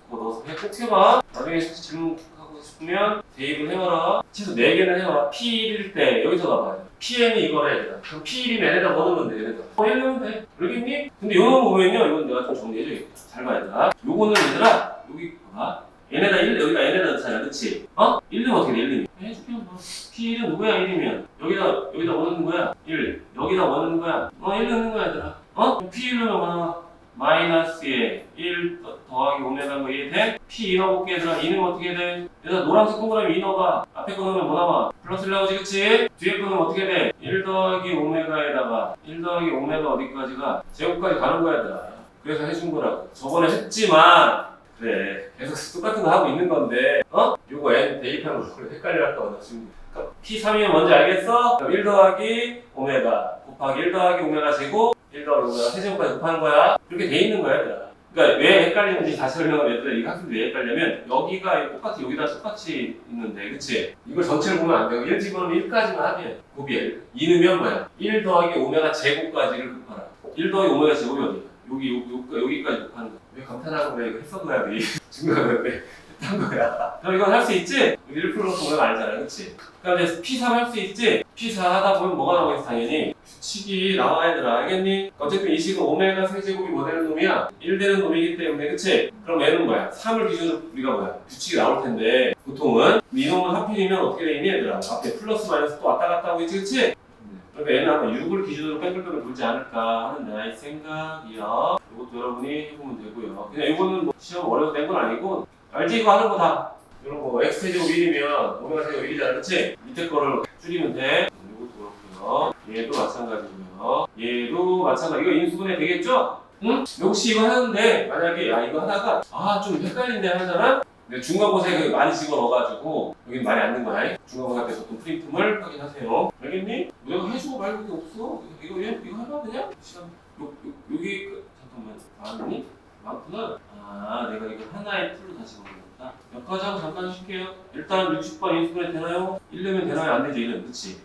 그거 넣어서 해, 꼭 해봐. 나중에 질문하고 싶으면 대입을 해봐라. 최소 4개는 해봐. P1일 때 여기서 봐봐. PM이 이거래 얘들아. 그럼 P1이면 얘네다 뭐 넣으면 돼, 얘네다. 1 넣으면 돼. 알겠니? 근데 요거 보면요, 이건 내가 좀 정리해줘야겠다. 잘 봐야 돼. 요거는 얘들아, 여기 봐봐. 얘네다 1, 여기가 얘네다 넣잖아, 그치? 1은 어떻게 돼, 1이면? 해줄게, 뭐. P1은 누구야, 1이면? 여기다 뭐 넣는 거야? 1. 여기다 뭐 넣는 거야? 1 넣는 거야, 얘들아. P1 넣으면 뭐 나와? 마이너스에 1 더하기 오메가인 거 이해돼? P 2 넣어볼게 얘들아. 2는 어떻게 돼? 얘들아 노란색 동그라미 2 넣어봐. 앞에 거 넣으면 뭐 나와? 플러스 1 나오지, 그치? 뒤에 거는 어떻게 돼? 1 더하기 오메가에다가 1 더하기 오메가 어디까지가? 제곱까지 가는 거야 얘들아. 그래서 해준 거라고. 저번에 했지만 그래 계속 똑같은 거 하고 있는 건데 요거 N 대입하는 거 헷갈릴까 봐 지금. 그러니까 P3이면 뭔지 알겠어? 그럼 1 더하기 오메가 곱하기 1 더하기 오메가 제곱 1 더하기 오메가 세제곱까지 곱하는 거야. 그렇게 돼 있는 거야 얘들아. 그러니까 왜 헷갈리는지 다시 설명하면 얘들아, 이 학생들이 왜 헷갈리냐면 여기가 똑같이 여기다 똑같이 있는데, 그치? 이걸 전체를 보면 안 되고 1 집어넣으면 1까지만 하면 곱이야. 2 넣으면 뭐야? 1 더하기 오메가 제곱까지를 곱하라. 1 더하기 오메가 제곱이 어디야? 여기까지 곱하는 거야. 왜 감탄하는 거야? 이거 했었어야 돼. 중간에 했던 거야. 그럼 이건 할 수 있지? 1 플러스 오메가 알잖아, 그치? 그러니까 이제 P3 할 수 있지? P4 하다 보면 뭐가 나오겠어, 당연히? 규칙이 나와야 되나, 알겠니? 어쨌든 이 식은 오메가 세제곱이 뭐 되는 놈이야? 1 되는 놈이기 때문에, 그치? 그럼 얘는 뭐야? 3을 기준으로 우리가 뭐야? 규칙이 나올 텐데, 보통은 이 놈은 하필이면 어떻게 되니, 얘들아? 앞에 플러스 마이너스 또 왔다 갔다 하고 있지, 그치? 그러니까 얘는 아마 6을 기준으로 뺑글뺑글 돌지 않을까 하는 나의 생각이야. 이것도 여러분이 해보면 되고요. 그냥 이거는 뭐 시험 어려서 낸 건 아니고, 알지? 이거 하는 거 다. 이런 거 x제곱 1이면 오메가 제곱 1이잖아, 그치? 밑에 거를 줄이면 돼. 이것도 그렇고요. 얘도 마찬가지고요. 얘도 마찬가지. 이거 인수분해 되겠죠? 응? 역시 이거 하는데 만약에 이거 하다가 좀 헷갈린데 하잖아? 근데 중간고사에 많이 집어넣어가지고 여긴 말이 안 되는 거야. 중간고사 때 보통 프린트물 확인하세요. 알겠니? 내가 해주고 말고 게 없어. 이거 해봐 그냥. 시간 여기 잠깐만 많니? 많구나. 내가 이거 하나의 풀로 다시 먹는다. 여기까지 하고 잠깐 쉴게요. 일단 60번 인수분해 되나요? 1 넣으면 되나요? 안 되지 1은. 그치?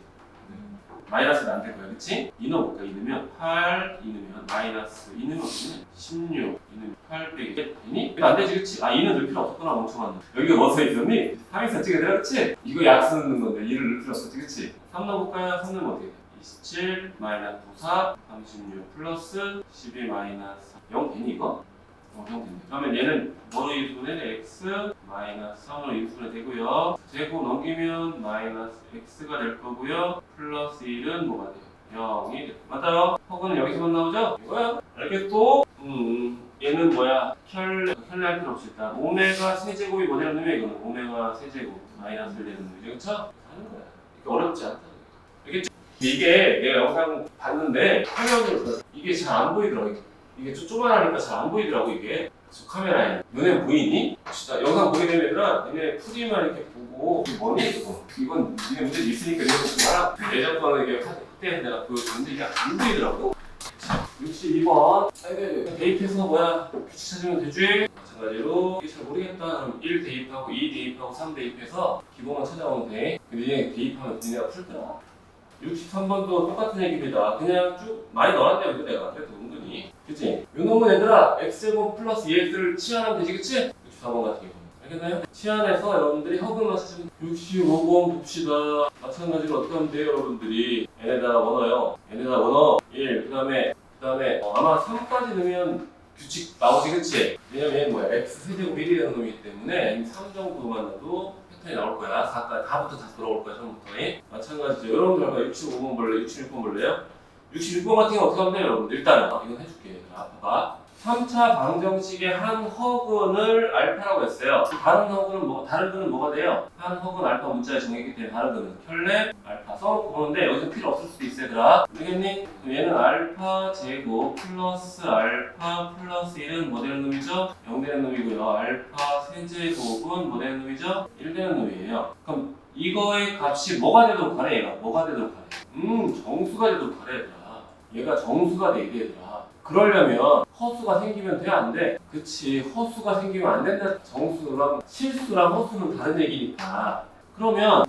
마이너스는 안 될 거야, 그치? 2 넣어볼까? 2 넣으면 8, 2 넣으면 마이너스 2 넣으면 어떻게 16, 2 넣으면 8 빼기 되니? 이거 안 되지, 그치? 2는 넣을 필요 없었구나, 멍청한 놈. 여기가 뭐 써있었니? 3에서 찍어야 되나, 그치? 이거 약 쓰는 건데 2를 넣을 필요 없었지, 그치? 3 넣어볼까요? 3 넣으면 어떻게 돼? 27 마이너스 94 36 플러스 12 마이너스 0 되니 이거? 형태인데. 그러면 얘는 뭐로 인수분해? x 마이너스 3으로 인수분해 되고요. 제곱 넘기면 마이너스 x가 될 거고요. 플러스 1은 뭐가 돼요? 0이 돼요. 맞아요? 허그는 여기서만 나오죠? 이거야. 알겠고? 얘는 뭐야? 혈내 할 필요 없이 일단 오메가 세제곱이 뭐 되는 놈이야? 이거는 오메가 세제곱 마이너스 1 되는 놈이죠. 그쵸? 하는 거야. 이게 어렵지 않다. 알겠죠? 이게 내가 영상 봤는데 화면으로 이게 잘 안 보이더라고. 이게 좀 조그만하니까 잘 안 보이더라고 이게. 카메라에 눈에 보이니? 진짜 영상 보게 되면 얘들아 니네 푸디만 이렇게 보고 이게 뭐니 이거? 이건 니네 문제 있으니까 내가 그거랑 예전 거는 이게 그때 내가 보여줬는데 이게 안 보이더라고. 62번 대입해서 뭐야 규칙 찾으면 되지? 마찬가지로 이게 잘 모르겠다 그럼 1 대입하고 2 대입하고 3 대입해서 기본만 찾아오면 돼. 근데 얘 대입하면 니네가 풀더라. 63번도 똑같은 얘기입니다. 그냥 쭉 많이 넣어놨네요 이거 내가 그래도 은근히 그치? 요 놈은 얘들아 x제곱 플러스 2x를 치환하면 되지 그치? 64번 같은 경우 알겠나요? 치환해서 여러분들이 허근만 쓰시면 65번 봅시다. 마찬가지로 어떻게 하면 돼요 여러분들이 얘네다 원어요. 얘네다 원어 1 그 다음에 아마 3까지 넣으면 규칙 나오지 그치? 왜냐면 얘는 뭐야 x 세제곱 1이 되는 놈이기 때문에 3 정도만 넣어도 패턴이 나올 거야. 4까지 다부터 다 들어올 거야 처음부터. 마찬가지죠. 여러분들 아까 65번 볼래요? 66번 볼래요? 66번 같은 경우 어떻게 하면 돼요 여러분들? 일단은 이건 해줄게. 봐봐. 3차 방정식의 한 허근을 알파라고 했어요. 다른 거는 뭐가 돼요? 한 허근 알파 문자에 정했기 때문에 다른 거는 혈내 알파 써놓고 보는데 여기서 필요 없을 수도 있어 얘들아. 알겠니? 얘는 알파 제곱 플러스 알파 플러스 1은 뭐 되는 놈이죠? 0 되는 놈이고요. 알파 세제곱은 뭐 되는 놈이죠? 1 되는 놈이에요. 그럼 이거의 값이 뭐가 되도록 하래 얘가? 뭐가 되도록 하래? 정수가 되도록 하래 얘들아. 얘가 정수가 돼 얘들아. 그러려면 허수가 생기면 돼? 안 돼? 그치 허수가 생기면 안 된다. 정수랑 실수랑 허수는 다른 얘기니까. 그러면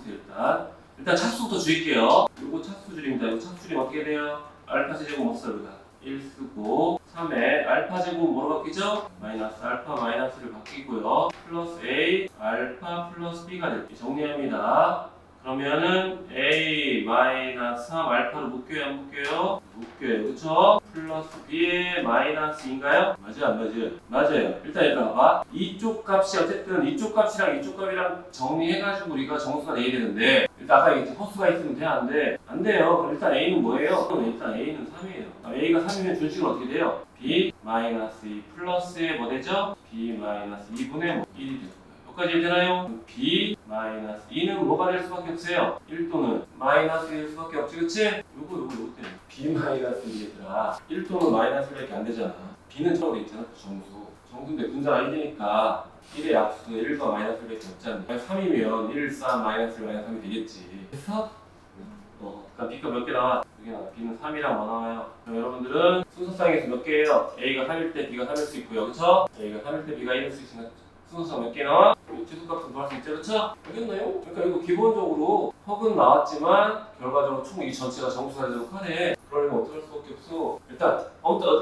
일단 차수부터 줄일게요. 이거 차수줄입니다. 이거 차수줄이면 어떻게 돼요? 알파 세제곱 못 써요. 1 쓰고 3에 알파 제곱 뭐로 바뀌죠? 마이너스 알파 마이너스를 바뀌고요. 플러스 A 알파 플러스 B가 될게 정리합니다. 그러면은 A 마이너스 3 알파로 묶여요 안 묶여요? 묶여요 그쵸? 플러스 B의 마이너스인가요? 맞아요 안 맞아요? 맞아요. 일단 봐봐. 이쪽 값이 어쨌든 이쪽 값이랑 이쪽 값이랑 정리해가지고 우리가 정수가 내야 되는데 일단 아까 얘기했지 허수가 있으면 돼? 안 돼? 안 돼요. 그럼 일단 A는 뭐예요? 일단 A는 3이에요. A가 3이면 준식은 어떻게 돼요? B 마이너스 2 플러스에 뭐 되죠? B 마이너스 2분의 1이 돼요. 여기까지 되나요? B 마이너스 2는 뭐가 될 수밖에 없어요? 1도는 마이너스일 수밖에 없지 그치? 요거 때문에 B 마이너스 2얘들아 1도는 마이너스밖에 안 되잖아. B는 처음으로 있잖아 정수인데 분자 아니니까 1의 약수 1과 마이너스 1밖에 없잖아. 3이면 1, 3, 마이너스 1, 마이너스 3이 되겠지. 그래서 그러니까 B가 몇 개 나와? 2개 나와. B는 3이랑 뭐 나와요? 그럼 여러분들은 순서상에서 몇 개예요? A가 3일 때 B가 3일 수 있고요 그쵸? A가 3일 때 B가 1일 수 있으니까 순서상 몇 개 나와? 최소값은 구할 수 있죠, 그렇죠? 알겠나요? 그러니까 이거 기본적으로 허근 나왔지만 결과적으로 총 이 전체가 정수가 되도록 하네. 그러려면 어떻게 할 수밖에 없어.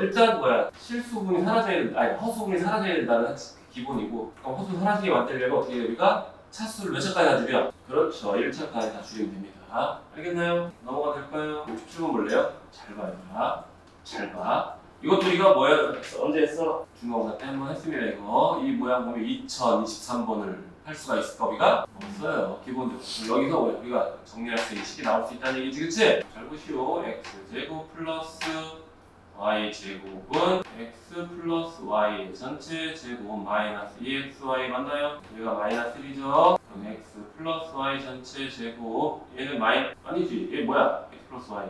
일단 뭐야? 실수분이 사라져야 된다. 아니 허수분이 사라져야 된다는 기본이고. 그럼 허수 사라지게 만들려면 어떻게 해요? 우리가 차수를 몇 차까지 다 줄여? 그렇죠. 1차까지 다 줄이면 됩니다. 알겠나요? 넘어가 될까요? 67번 볼래요? 잘 봐요. 잘 봐. 이것도 우리가 뭐야 언제 했어? 중간고사 때 한번 했습니다. 이거 이 모양 보면 2023번을 할 수가 있을까 우리가? 없어요. 기본적으로 여기서 우리가 정리할 수 있는 식이 나올 수 있다는 얘기지 그치? 잘 보시오. x제곱 플러스 y제곱은 x 플러스 y 전체 제곱 마이너스 2xy 맞나요? 여기가 마이너스 1이죠? 그럼 x 플러스 y 전체 제곱 얘는 아니지 얘 뭐야? x 플러스 y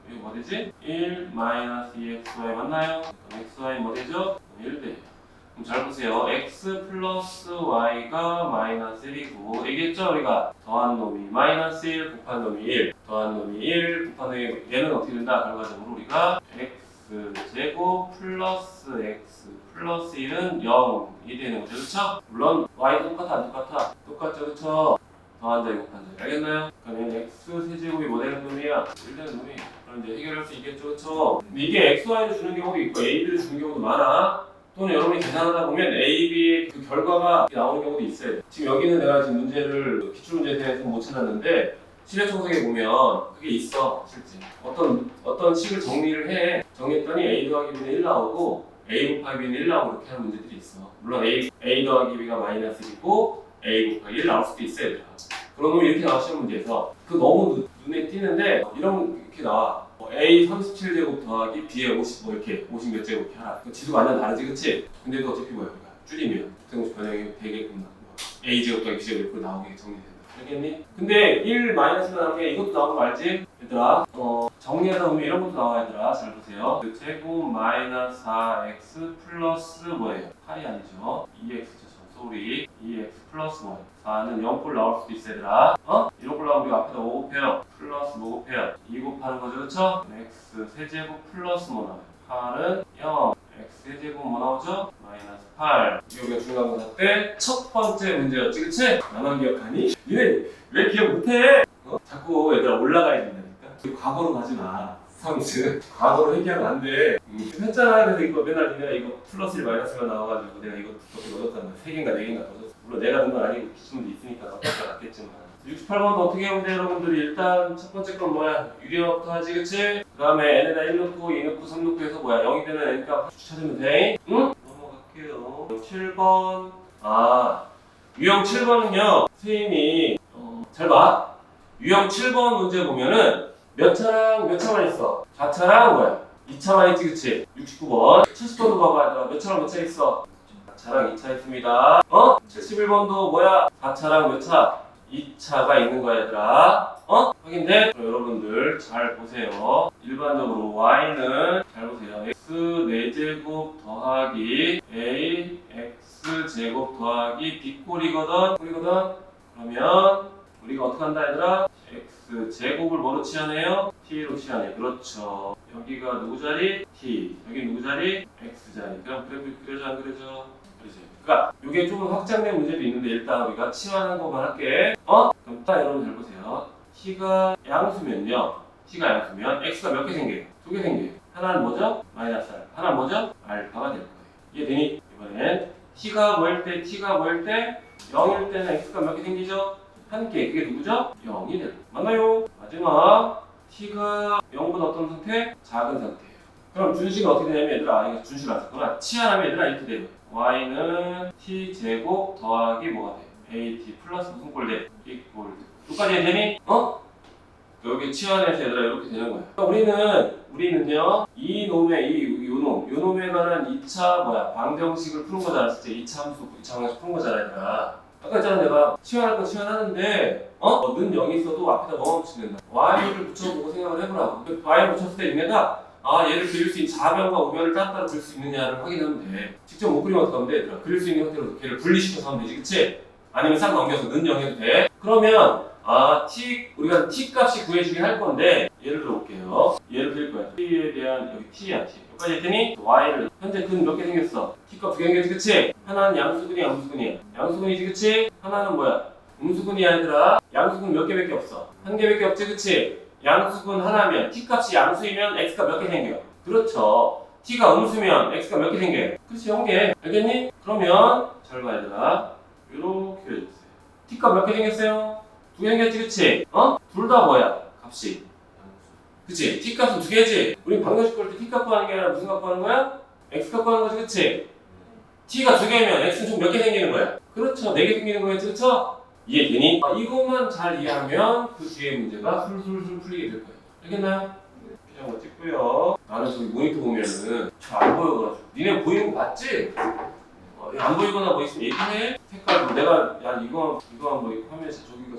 이거 뭐 되지? 1 마이너스 2xy 맞나요? 그럼 xy 뭐 되죠? 1대. 그럼 잘 보세요. x 플러스 y가 마이너스 1이고 얘기했죠? 우리가 더한 놈이 마이너스 1 곱한 놈이 1 더한 놈이 1 곱한 놈이 얘는 어떻게 된다? 결과적으로 우리가 x 제곱 플러스 x 플러스 1은 0이 되는 거죠. 그렇죠? 물론 y도 똑같아 안 똑같아? 똑같죠. 그렇죠? 더한다 곱한다. 알겠나요? 그러면 x 세제곱이 뭐 되는 놈이야? 1 되는 놈이. 그럼 이제 해결할 수 있겠죠. 그렇죠? 이게 x, y를 주는 경우도 있고 a, b를 주는 경우도 많아. 또는 여러분이 계산하다 보면 a, b의 그 결과가 나오는 경우도 있어요. 지금 여기는 내가 지금 문제를 기출문제에서 못 찾았는데 실내청소기에 보면 그게 있어. 실제 어떤 식을 정리를 해. 정리했더니 a 더하기 b는 1 나오고 a 곱하기 b는 1 나오고 이렇게 하는 문제들이 있어. 물론 a 더하기 b가 마이너스 1이고 a 곱하기 1 나올 수도 있어야 돼. 그런 놈이 이렇게 나오시는 문제에서 그 너무 눈에 띄는데 이런 이렇게 나와. a 37제곱 더하기 b의 50 뭐 이렇게 50 몇 제곱 이렇게 하라. 지수가 완전 다르지, 그치? 근데도 어차피 뭐야? 줄이면 부등식 변형이 되게끔 나. a 제곱 더하기 b 제곱 이렇게 나오게 정리된다. 알겠니? 근데 1 마이너스가 나오는 게 이것도 나오는 거 알지? 얘들아 정리하다 보면 이런 것도 나와. 얘들아 잘 보세요. 그 제곱 마이너스 4x 플러스 뭐예요? 8이 아니죠. 2x죠. 소리 2x 플러스 1 4는 0꼴 나올 수도 있어. 얘들아 이런 꼴 나오면 우리가 앞에다 5 곱해요. 플러스 뭐 곱해요? 2 곱하는 거죠, 그쵸? x 세제곱 플러스 뭐 나와요? 8은 0 x 세제곱 뭐 나오죠? 마이너스 8. 여기가 중간고사 때 첫 번째 문제였지, 그치? 나만 기억하니? 니네 왜 기억 못해? 자꾸 얘들아 올라가야 된다니까. 과거로 가지 마. 성수 과거로 회귀하면 안 돼. 했잖아. 그래서 이거 맨날 니네가 이거 플러스 1 마이너스가 나와가지고 내가 이거 두껍게 넣었잖아. 3개인가 4개인가 넣었어. 물론 내가 넣은 건 아니고 기준도 있으니까 넣었다 낫겠지만 68번도 어떻게 하면 돼 여러분들이? 일단 첫 번째 건 뭐야? 유리화부터 하지, 그치? 그 다음에 n에다 1 넣고 2 넣고 3 넣고 해서 뭐야? 0이 되는 n값 찾으면 돼. 응? 넘어갈게요. 7번 유형 7번은요 선생님이 잘 봐. 유형 7번 문제 보면은 몇 차랑 몇 차만 있어? 4차랑 뭐야? 2차만 있지, 그치? 69번 70번도 봐봐. 얘들아 몇 차랑 몇 차 있어? 4차랑 2차 있습니다. 71번도 뭐야? 4차랑 몇 차? 2차가 있는 거야, 얘들아. 확인돼? 그럼 여러분들 잘 보세요. 일반적으로 y는 잘 보세요. x 4제곱 더하기 a x 제곱 더하기 b 꼴이거든. 그러면 우리가 어떻게 한다, 얘들아? x 제곱을 뭐로 치환해요? t로 치환해. 그렇죠. 여기가 누구 자리? t. 여기 누구 자리? x 자리. 그럼 그래프 그려져 안 그려져? 그러지. 그러니까 이게 조금 확장된 문제도 있는데 일단 우리가 치환하는 것만 할게. 그럼 딱 여러분 잘 보세요. t가 양수면요. t가 양수면 x가 몇 개 생겨요? 2개 생겨요. 하나는 뭐죠? 마이너스 r. 하나는 뭐죠? 알파가 될 거예요. 이해되니? 이번엔 t가 뭐일 때? 0일 때는 x가 몇 개 생기죠? 한 개. 그게 누구죠? 0이 될 거예요. 맞나요? 마지막 t가 0보다 어떤 상태? 작은 상태예요. 그럼 준식은 어떻게 되냐면 얘들아 이거 준식 안 썼구나. 치환하면 얘들아 이렇게 돼요. y는 t 제곱 더하기 뭐가 돼? at 플러스 무슨 꼴 돼? 이꼴 똑같이 되니? 여기 치환해서 얘들아 이렇게 되는 거야. 우리는요 이 놈에 관한 2차 방정식을 푸는 거잖아. 진짜 2차 함수 푸는 거잖아. 얘들아 아까 했잖아. 내가 치환할 거 치환하는데 는 0이 있어도 앞에다 뭐만 붙이면 된다. y를 붙여보고 생각을 해보라고. y를 붙였을 때 얘네가 얘를 그릴 수 있는 좌변과 우변을 따로 그릴 수 있느냐를 확인하면 돼. 직접 못 그리면 어떻게 하면 돼? 얘들아 그릴 수 있는 형태로 걔를 분리시켜서 하면 되지, 그치? 아니면 싹 넘겨서 는 0 해도 돼. 그러면 우리가 t 값이 구해주긴 할 건데 예를 들어 볼게요. 예를 들 거야. t에 대한 여기 t야, t. 여기까지 했더니 y를 현재 근 몇 개 생겼어? t 값 2개 생겼지, 그치? 하나는 양수근이야, 음수근이야? 양수근이지, 그치? 하나는 뭐야? 음수근이야, 얘들아. 양수근 몇 개밖에 없어? 한 개밖에 없지, 그치? 양수근 하나면 t 값이 양수이면 x가 몇 개 생겨요? 그렇죠. t가 음수면 x가 몇 개 생겨요? 그렇지, 0개. 알겠니? 그러면 잘 봐, 얘들아. 이렇게 그려줬어요. t 값 몇 개 생겼어요? 2개 생겼지, 그치? 둘 다 뭐야? 값이. 그치? t 값은 2개지? 우리 방정식 볼 때 t 값 구하는 게 아니라 무슨 값 구하는 거야? x 값 구하는 거지, 그치? t가 2개면 x는 총 몇 개 생기는 거야? 그렇죠. 4개 생기는 거였지, 그쵸? 이해되니? 이것만 잘 이해하면 그 뒤에 문제가 술술술 풀리게 될 거예요. 알겠나요? 그냥 뭐 찍고요. 나는 저기 모니터 보면은 잘 안 보여가지고. 니네 보이는 거 맞지? 안 보이거나 뭐 있으면 얘기해. 색깔도 내가 이거 뭐 화면에 저기가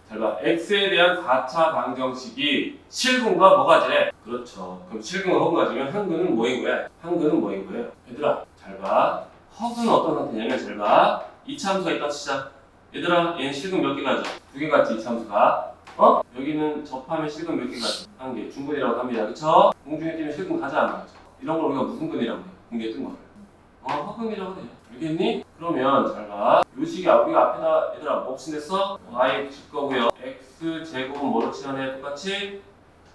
잘 봐. x에 대한 4차 방정식이 실근과 뭐가지래? 그렇죠. 그럼 실근과 허근 가지면 한근은 뭐인 거야? 한근은 뭐인 거예요? 얘들아 잘 봐. 허근은 어떤 상태냐면 잘 봐. 2차 함수가 있다 치자. 얘들아 얘는 실근 몇 개 가져? 2개 가지 2차 함수가. 여기는 접하면 실근 몇 개 가져? 1개. 중근이라고 합니다. 그쵸? 공중에 뜨면 실근 가져 안 가져? 이런 걸 우리가 무슨 근이라고 해요? 공중에 뜬 거를. 허근이라고 해요. 알겠니? 그러면 잘 봐. 요 식이 우리가 앞에다 얘들아 뭐 붙인댔어? y 붙일 거고요. x 제곱은 뭐로 치환해? 똑같이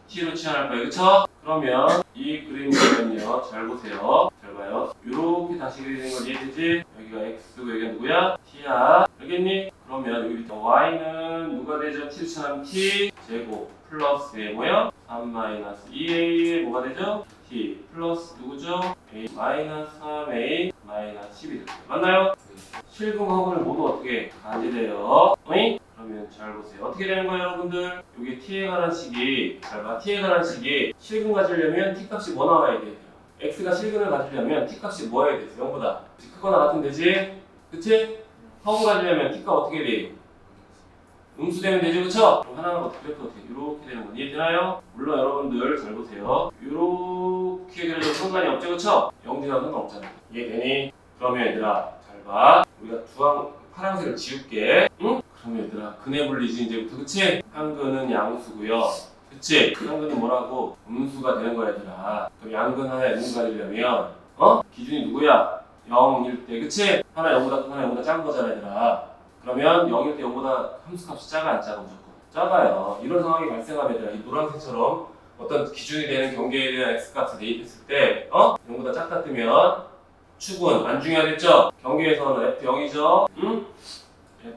t로 치환할 거예요. 그쵸? 그러면 이 그림이면요. 잘 보세요. 잘 봐요. 요렇게 다시 그리는 걸 이해되지? 여기가 x고 여기가 누구야? t야. 알겠니? 그러면 여기 밑에 y는 누가 되죠? t로 치환하면 t 제곱 플러스에 뭐야? 3-2a에 뭐가 되죠? t 플러스 누구죠? a 마이너스 마이너스 3a 마이너스 10이 됩니다. 맞나요? 실근 허근을 모두 어떻게 가지래요? 어이? 그러면 잘 보세요. 어떻게 되는 거예요, 여러분들? 여기 t에 관한 식이 잘 봐. t에 관한 식이 실근 가지려면 t 값이 뭐 나와야 돼요? x가 실근을 가지려면 t 값이 뭐 해야 돼요? 0보다 크거나 같으면 되지? 그치? 허근 가지려면 t 값 어떻게 돼요? 음수되면 되죠, 그쵸? 그럼 하나하나 그래프 어떻게 이렇게 되는 건 이해되나요? 물론 여러분들 잘 보세요. 이렇게 그려도 상관이 없죠, 그쵸? 0지나도 상관없잖아. 이해되니? 그러면 얘들아 잘 봐. 우리가 파란색을 지울게. 응? 그러면 얘들아 근해 분리지 이제부터, 그치? 한근은 양수고요. 그치? 한근은 뭐라고? 음수가 되는 거야, 얘들아. 그럼 양근 하나에 음수 가지려면 기준이 누구야? 0일 때, 그치? 하나 0보다 큰 하나 0보다 작은 거잖아, 얘들아. 그러면 0일 때 0보다 함수값이 작아 안 작아? 무조건 작아요. 이런 상황이 발생하면 이 노란색처럼 어떤 기준이 되는 경계에 대한 x값을 대입했을 때 0보다 작다 뜨면 축은 안 중요하겠죠? 경계에서는 f0이죠? 응?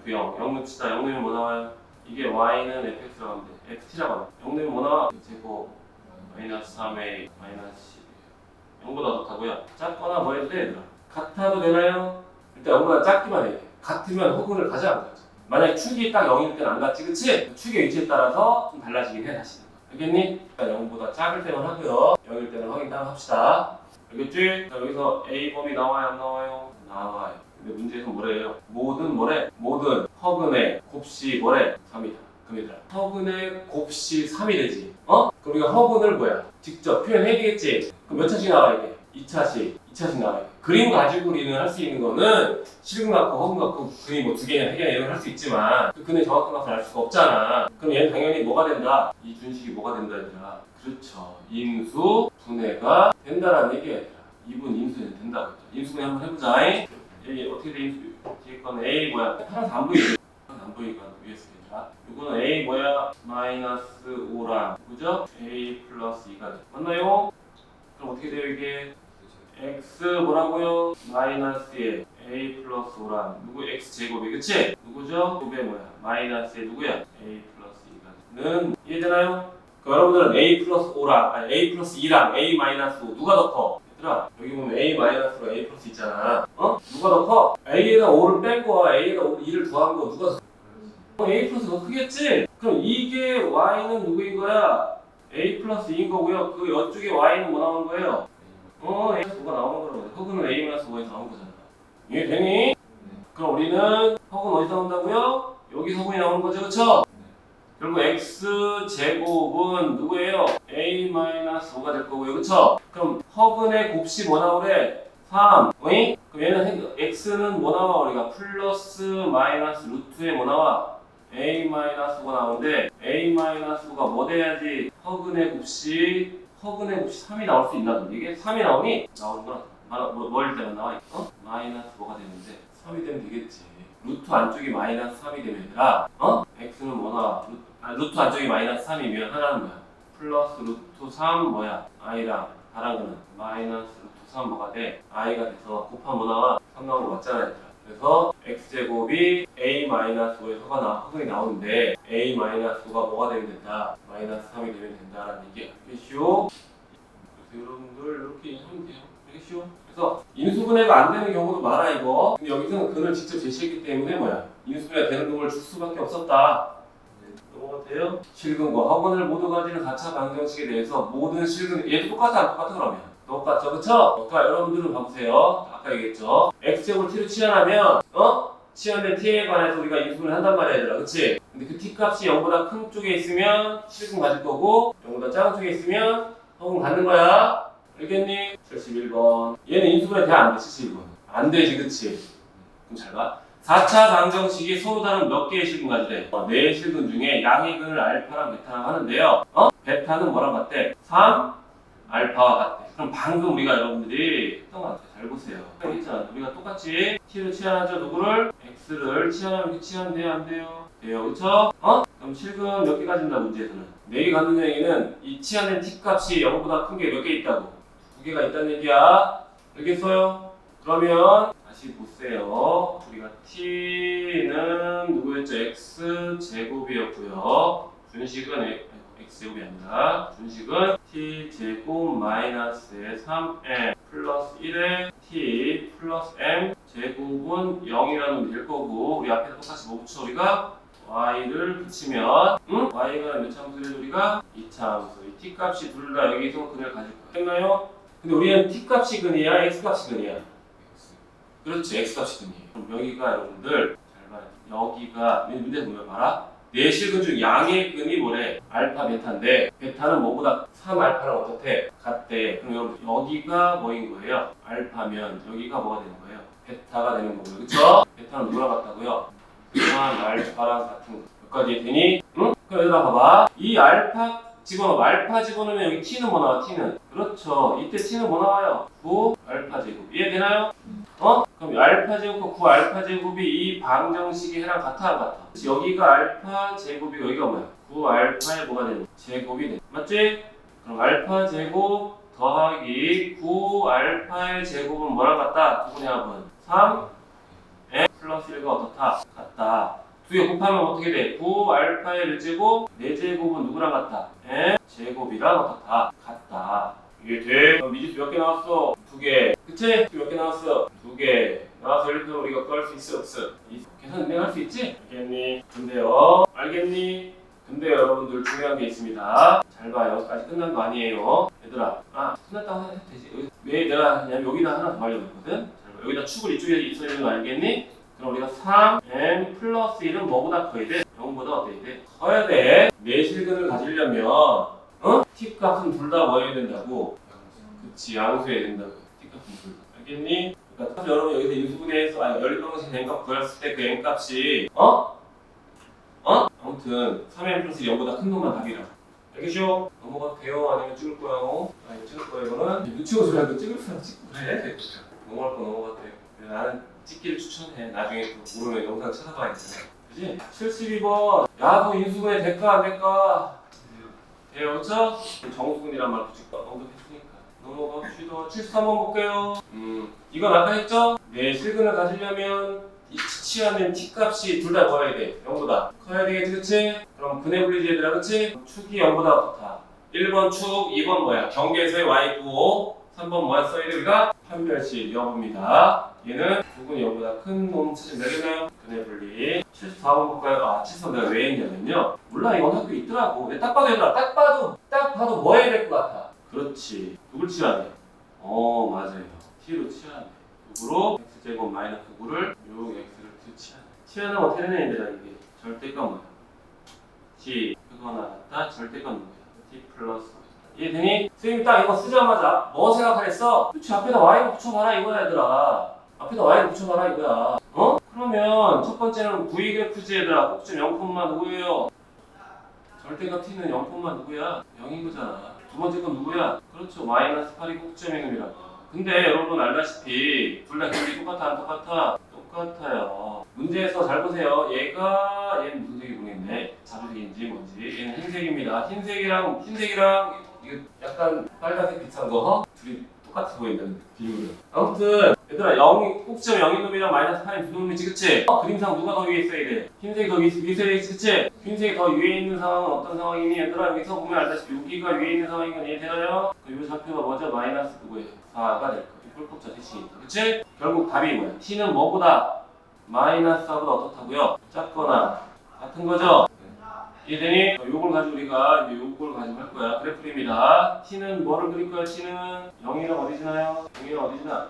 f0 0 넣읍시다. 0 넣으면 뭐 나와요? 이게 y는 fx라고 하면 돼. ft라고 하면 0 넣으면 뭐 나와? 제곱 마이너스 3a 마이너스 10 0보다 좋다고요? 작거나 뭐 해도 돼, 얘들아? 같아도 되나요? 일단 0보다 작기만 해. 같으면 허근을 가져 안 가져. 만약에 축이 딱 0일 때는 안 갔지, 그치? 축의 위치에 따라서 좀 달라지긴 해, 다시. 알겠니? 0보다 작을 때만 하고요. 0일 때는 확인 따로 합시다. 알겠지? 자, 여기서 A범위 나와요, 안 나와요? 나와요. 근데 문제에서 뭐래요? 모든 허근의 곱씨 뭐래? 3이다. 그럼 얘들아, 허근의 곱씨 3이 되지. 그럼 우리가 허근을 뭐야? 직접 표현해야 되겠지? 그럼 몇 차씩 나와, 이게? 2차씩 나와요. 그림 가지고 우리는 할 수 있는 거는 실근 갖고 허근 갖고 그림 뭐 2개냐 3개냐 이런 걸 할 수 있지만 그 근의 정확한 값을 알 수가 없잖아. 그럼 얘는 당연히 뭐가 된다? 이 준식이 뭐가 된다, 얘들아? 그렇죠. 인수 분해가 된다라는 얘기야, 얘들아. 2분 인수는 된다고 했죠. 인수 분해 한번 해보자. A 어떻게 돼? 인수 뒤에 거는 A 뭐야? 하나도 안 보이지? 하나도 안 보이니까 위에서 얘들아. 이거는 A 뭐야? 마이너스 5랑 그죠? A 플러스 2가 돼. 맞나요? 그럼 어떻게 돼요, 이게? x 뭐라고요? 마이너스에 a 플러스 5랑 누구 x 제곱이, 그치? 누구죠? 9배 뭐야? 마이너스에 누구야? a 플러스 2가 이해되나요? 그럼 여러분들은 a 플러스 5랑 아니 a 플러스 2랑 a 마이너스 5 누가 더 커? 얘들아 여기 보면 a 마이너스로 a 플러스 있잖아. 누가 더 커? a에다 5를 뺀 거와 a에다 2를 더한 거 누가 더 a 플러스 더 크겠지? 그럼 이게 y는 누구인 거야? a 플러스 2인 거고요. 그 이쪽에 y는 뭐 나오는 거예요? A+5가 나오는 거라고. 허근은 A-5에서 나온 거잖아. 이해되니? 그럼 우리는 허근 어디서 나온다고요? 여기서 허근이 나오는 거죠, 그쵸? 결국 x제곱은 누구예요? A-5가 될 거고요, 그쵸? 그럼 허근의 곱씨 뭐 나오래? 3. 어이? 그럼 얘는 x는 뭐 나와? 우리가 플러스 마이너스 루트에 뭐 나와? A-5가 나오는데 A-5가 뭐 돼야지 허근의 곱씨 3이 나올 수 있나? 이게 3이 나오니? 나오는 거라. 뭐일 때만 나와? 마이너스 뭐가 되는데 3이 되면 되겠지. 루트 안쪽이 마이너스 3이 되면 얘들아 x는 뭐 나와? 루트 안쪽이 마이너스 3이면 하나는 뭐야? 플러스 루트 3 뭐야? i랑 다른 거는 마이너스 루트 3 뭐가 돼? i가 돼서 곱하면 뭐 나와? 3 나오는 거 맞잖아, 얘들아. 그래서 x제곱이 a-5에서가 허근이 나오는데 a-5가 뭐가 되면 된다? 마이너스 3이 되면 된다라는 얘기야. 이해시오? 그래서 여러분들 이렇게 하면 돼요. 이해시오? 그래서 인수분해가 안 되는 경우도 많아, 이거. 근데 여기서는 근을 직접 제시했기 때문에 뭐야? 인수분해가 되는 놈을 줄 수밖에 없었다. 넘어가도 돼요? 실근과 허근을 모두 가지는 4차 방정식에 대해서 모든 실근 얘도 똑같아 안 똑같아 그러면? 똑같죠, 그쵸? 그러니까 여러분들은 봐보세요. 아까 얘기했죠. x제곱을 t로 치환하면 치환된 t에 관해서 우리가 인수분해를 한단 말이야, 얘들아. 그치? 근데 그 t 값이 0보다 큰 쪽에 있으면 실근 가질 거고 0보다 작은 쪽에 있으면 허근 갖는 거야. 알겠니? 71번. 얘는 인수분해 돼? 안 돼? 71번. 안 되지, 그치? 그럼 잘 봐. 4차 방정식이 서로 다른 몇 개의 실근 가지래? 4 실근 중에 양의 근을 알파랑 베타랑 하는데요. 베타는 뭐랑 같대? 3 알파와 같대. 그럼 방금 우리가 여러분들이 했던 것 같아요. 잘 보세요. 했잖아. 우리가 똑같이 t를 치환하죠. 누구를? x를 치환하면 이렇게 치환돼요? 안 돼요? 돼요. 그쵸? 그럼 실근 몇 개 가진다 문제에서는? 4개 갖는 얘기는 이 치환된 t 값이 0보다 큰 게 몇 개 있다고? 2개가 있다는 얘기야. 알겠어요? 그러면 다시 보세요. 우리가 t는 누구였죠? x제곱이었고요. 준식은 x제곱이 아니라 준식은 t제곱 마이너스의 3m 플러스 1에 t 플러스 m 제곱은 0이라는 될 거고 우리 앞에서 똑같이 뭐 붙여 우리가 y를 붙이면 y가 몇 참수를 우리가 2참수 이 t 값이 둘 다 여기서 근을 가질 거야. 됐나요? 근데 우리는 t 값이 근이야 x 값이 근이야? 그렇지 x 값이 근이에요. 그럼 여기가 여러분들 잘 봐요. 여기가 문제 보면 봐라. 네 실근 중 양의 근이 뭐래? 알파 베타인데 베타는 뭐보다 3알파랑 어떻대? 같대. 그럼 여러분 여기가 뭐인 거예요? 알파면 여기가 뭐가 되는 거예요? 베타가 되는 거고요. 그쵸? 베타는 누구랑 같다고요? 3알파랑 같은 거. 여기까지 되니? 응? 그럼 얘들아 봐봐. 이 알파 집어넣어. 알파 집어넣으면 여기 t는 뭐 나와? t는. 그렇죠. 이때 t는 뭐 나와요? 9알파 제곱. 이해되나요? 그럼 알파 제곱과 9알파 제곱이 이 방정식이 해랑 같아 안 같아? 여기가 알파 제곱이고 여기가 뭐야? 9알파의 뭐가 되는? 제곱이 돼. 맞지? 그럼 알파 제곱 더하기 9알파의 제곱은 뭐랑 같다? 두 분의 합은 3 m 플러스 1과 어떻다? 같다. 두 개 곱하면 어떻게 돼? 9알파의 몇 제곱? 4제곱은 누구랑 같다? m 제곱이랑 어떻다? 같다. 이게 돼? 미지수 몇 개 나왔어? 2개. 그치? 몇 개 나왔어? 2개. 나와서 이렇게 우리가 구할 수 있어 없어? 계산 능력할 수 있지? 알겠니? 근데요. 알겠니? 근데 여러분들 중요한 게 있습니다. 잘 봐요. 아직 끝난 거 아니에요. 얘들아. 끝났다고 해도 되지. 왜 내가 그냥 여기다 하나 더 하려고 했거든? 잘 봐. 여기다 축을 이쪽에 있어야 되는 거 알겠니? 그럼 우리가 3m 플러스 1은 뭐보다 커야 돼? 0보다 어때야 돼? 커야 돼. 내실근을 가지려면 t 값은 둘 다 뭐 해야 된다고? 그치, 양수해야 된다고. t 값은 둘 다. 알겠니? 그러니까 여러분 여기서 인수분해해서 연립방정식 n값 구했을 때 그 n값이 아무튼 3n 플러스 0보다 큰 놈만 답이라. 알겠죠? 넘어가도 돼요? 아니면 찍을 거야? 이거 찍을 거야 이거는? 눈치고 소리하고 찍을 사람 찍고 그래. 넘어갈 거 넘어가도 돼요. 나는 찍기를 추천해. 나중에 또 모르면 영상 찾아봐야 되잖아. 그치? 72번 야구 인수분해 될까 안 될까? 돼요, 그쵸? 정수근이란 말 붙일까? 언급했으니까 넘어갑시다. 73번 볼게요. 이건 아까 했죠? 네, 실근을 가지려면 이 취하는 t값이 둘 다 뭐야 돼? 0보다 커야 되겠지, 그치? 그럼 근해 분리지 얘들아, 그치? 축이 0보다 어떻다? 1번 축, 2번 뭐야? 경계에서의 y고 3번 뭐야 써야 돼? 우리가 판별식 여부입니다. 얘는 두근이 0보다 큰 놈 찾으면 되겠나요? 근해 분리 74번 볼까요? 74번 내가 왜 했냐면요, 몰라, 이건 학교에 있더라고. 근데 딱 봐도 얘들아, 딱 봐도 뭐 해야 될 것 같아? 그렇지, 누굴 치워야 돼? 맞아요, t로 치워야 돼. 6으로 x제곱 마이너스 9를 6x를 치워야 돼. 치워는 어떻게 되냐 얘들아, 이게 절대값 뭐야? t 크거나 같다. 절대값 뭐야? t 플러스. 이해되니? 선생님 딱 이거 쓰자마자 뭐 생각하랬어? 그치, 앞에다 y를 붙여봐라 이거야 얘들아. 앞에다 y를 붙여봐라 이거야. 그러면 첫 번째는 v그래프지 얘들아. 꼭지점 0, 누구예요? 절대값 t는 0, 누구야? 0인 거잖아. 두 번째 건 누구야? 그렇죠, 마이너스 8이 꼭지점 이놈이라고. 근데 여러분 알다시피 둘 다 길이 똑같아 안 똑같아? 똑같아요. 문제에서 잘 보세요. 얘는 무슨 색이 보이겠네? 자주색인지 뭔지. 얘는 흰색입니다. 흰색이랑 이거 약간 빨간색 비슷한 거 둘이 똑같아 보인다는 비율은. 아무튼 얘들아, 0이 꼭지점 0인 놈이랑 마이너스 8인 두 놈이지, 그치? 그림상 누가 더 위에 있어야 돼? 흰색이 더 위에 있어야 돼, 그치? 흰색이 더 위에 있는 상황은 어떤 상황이니? 얘들아, 여기서 보면 알다시피 여기가 위에 있는 상황인 건 이해되나요? 이 좌표가 뭐죠? 마이너스 누구예요? 4가 될 거예요. 뿔법자 대칭이니까, 그치? 결국 답이 뭐야? t는 뭐보다? 마이너스 4보다 어떻다고요? 작거나 같은 거죠? 이해되니? 요걸 가지고 우리가 이제 요걸 가지고 할 거야. 그래프입니다. t는 뭐를 그릴 거야? t는 0이랑 어디 지나요? 0이랑 어디 지나?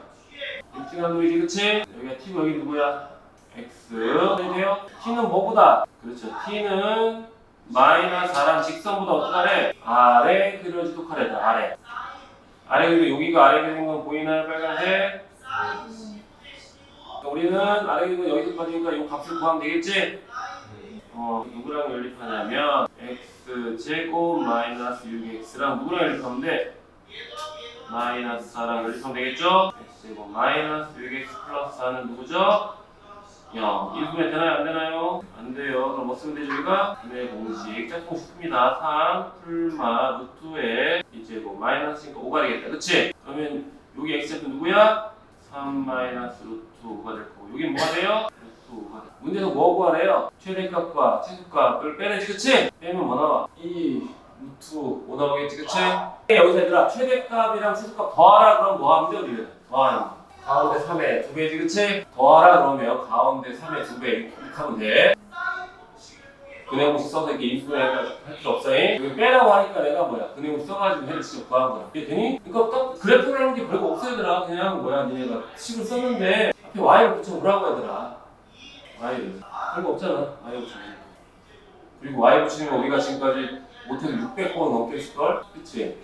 일정한 놈이지, 그치? 여기가 t고 여기 누구야? x. 돼요? t는 뭐보다? 그렇죠. t는 마이너스 4란 직선보다 어떡하래? 아래 그려지도 하래다. 아래 그리고 여기가 아래 그리는 건 보이나요? 빨간색? 우리는 아래 그리는 건 여기서 빠지니까 이 값을 구하면 되겠지? 누구랑 연립하냐면 x제곱 마이너스 6x랑 누구랑 연립하면 돼? 마이너스 4랑 연립하면 되겠죠? x제곱 마이너스 6x 플러스 4는 누구죠? 0. 이분해 되나요? 안 되나요? 안 돼요. 그럼 뭐 쓰면 되죠? 우리가? 네, 공식 짝꿍식 풉니다. 3 풀마 루트에 이제곱 마이너스니까 5가 되겠다. 그치? 그러면 여기 x제곱 누구야? 3 마이너스 루트 5가 될 거고, 여기 뭐가 돼요? 루트 5가 돼. 문제에서 뭐 구하래요? 최대값과 최소값을 빼내지, 그치? 빼면 뭐 나와? 2 루트 5 나오겠지, 그치? 여기서 얘들아 최대값이랑 최소값 더하라 그러면 뭐 하면 돼, 우리는? 더하는 거. 가운데 3의 2배지, 그치? 더하라 그러면 가운데 3의 2배 이렇게 하면 돼. 근해 공식 써서 이렇게 인수분해가 할 필요 없어. 여기 빼라고 하니까 내가 뭐야? 근해 공식 써가지고 해를 직접 구한 거야. 그랬더니 그러니까 딱 그래프라는 게 별거 없어 얘들아. 그냥 뭐야 니네가 식을 썼는데 앞에 y를 붙여보라고 얘들아. y를 별거 없잖아. y 붙이면. 그리고 y 붙이는 거 우리가 지금까지 못해도 600번 넘게 했을걸? 그치?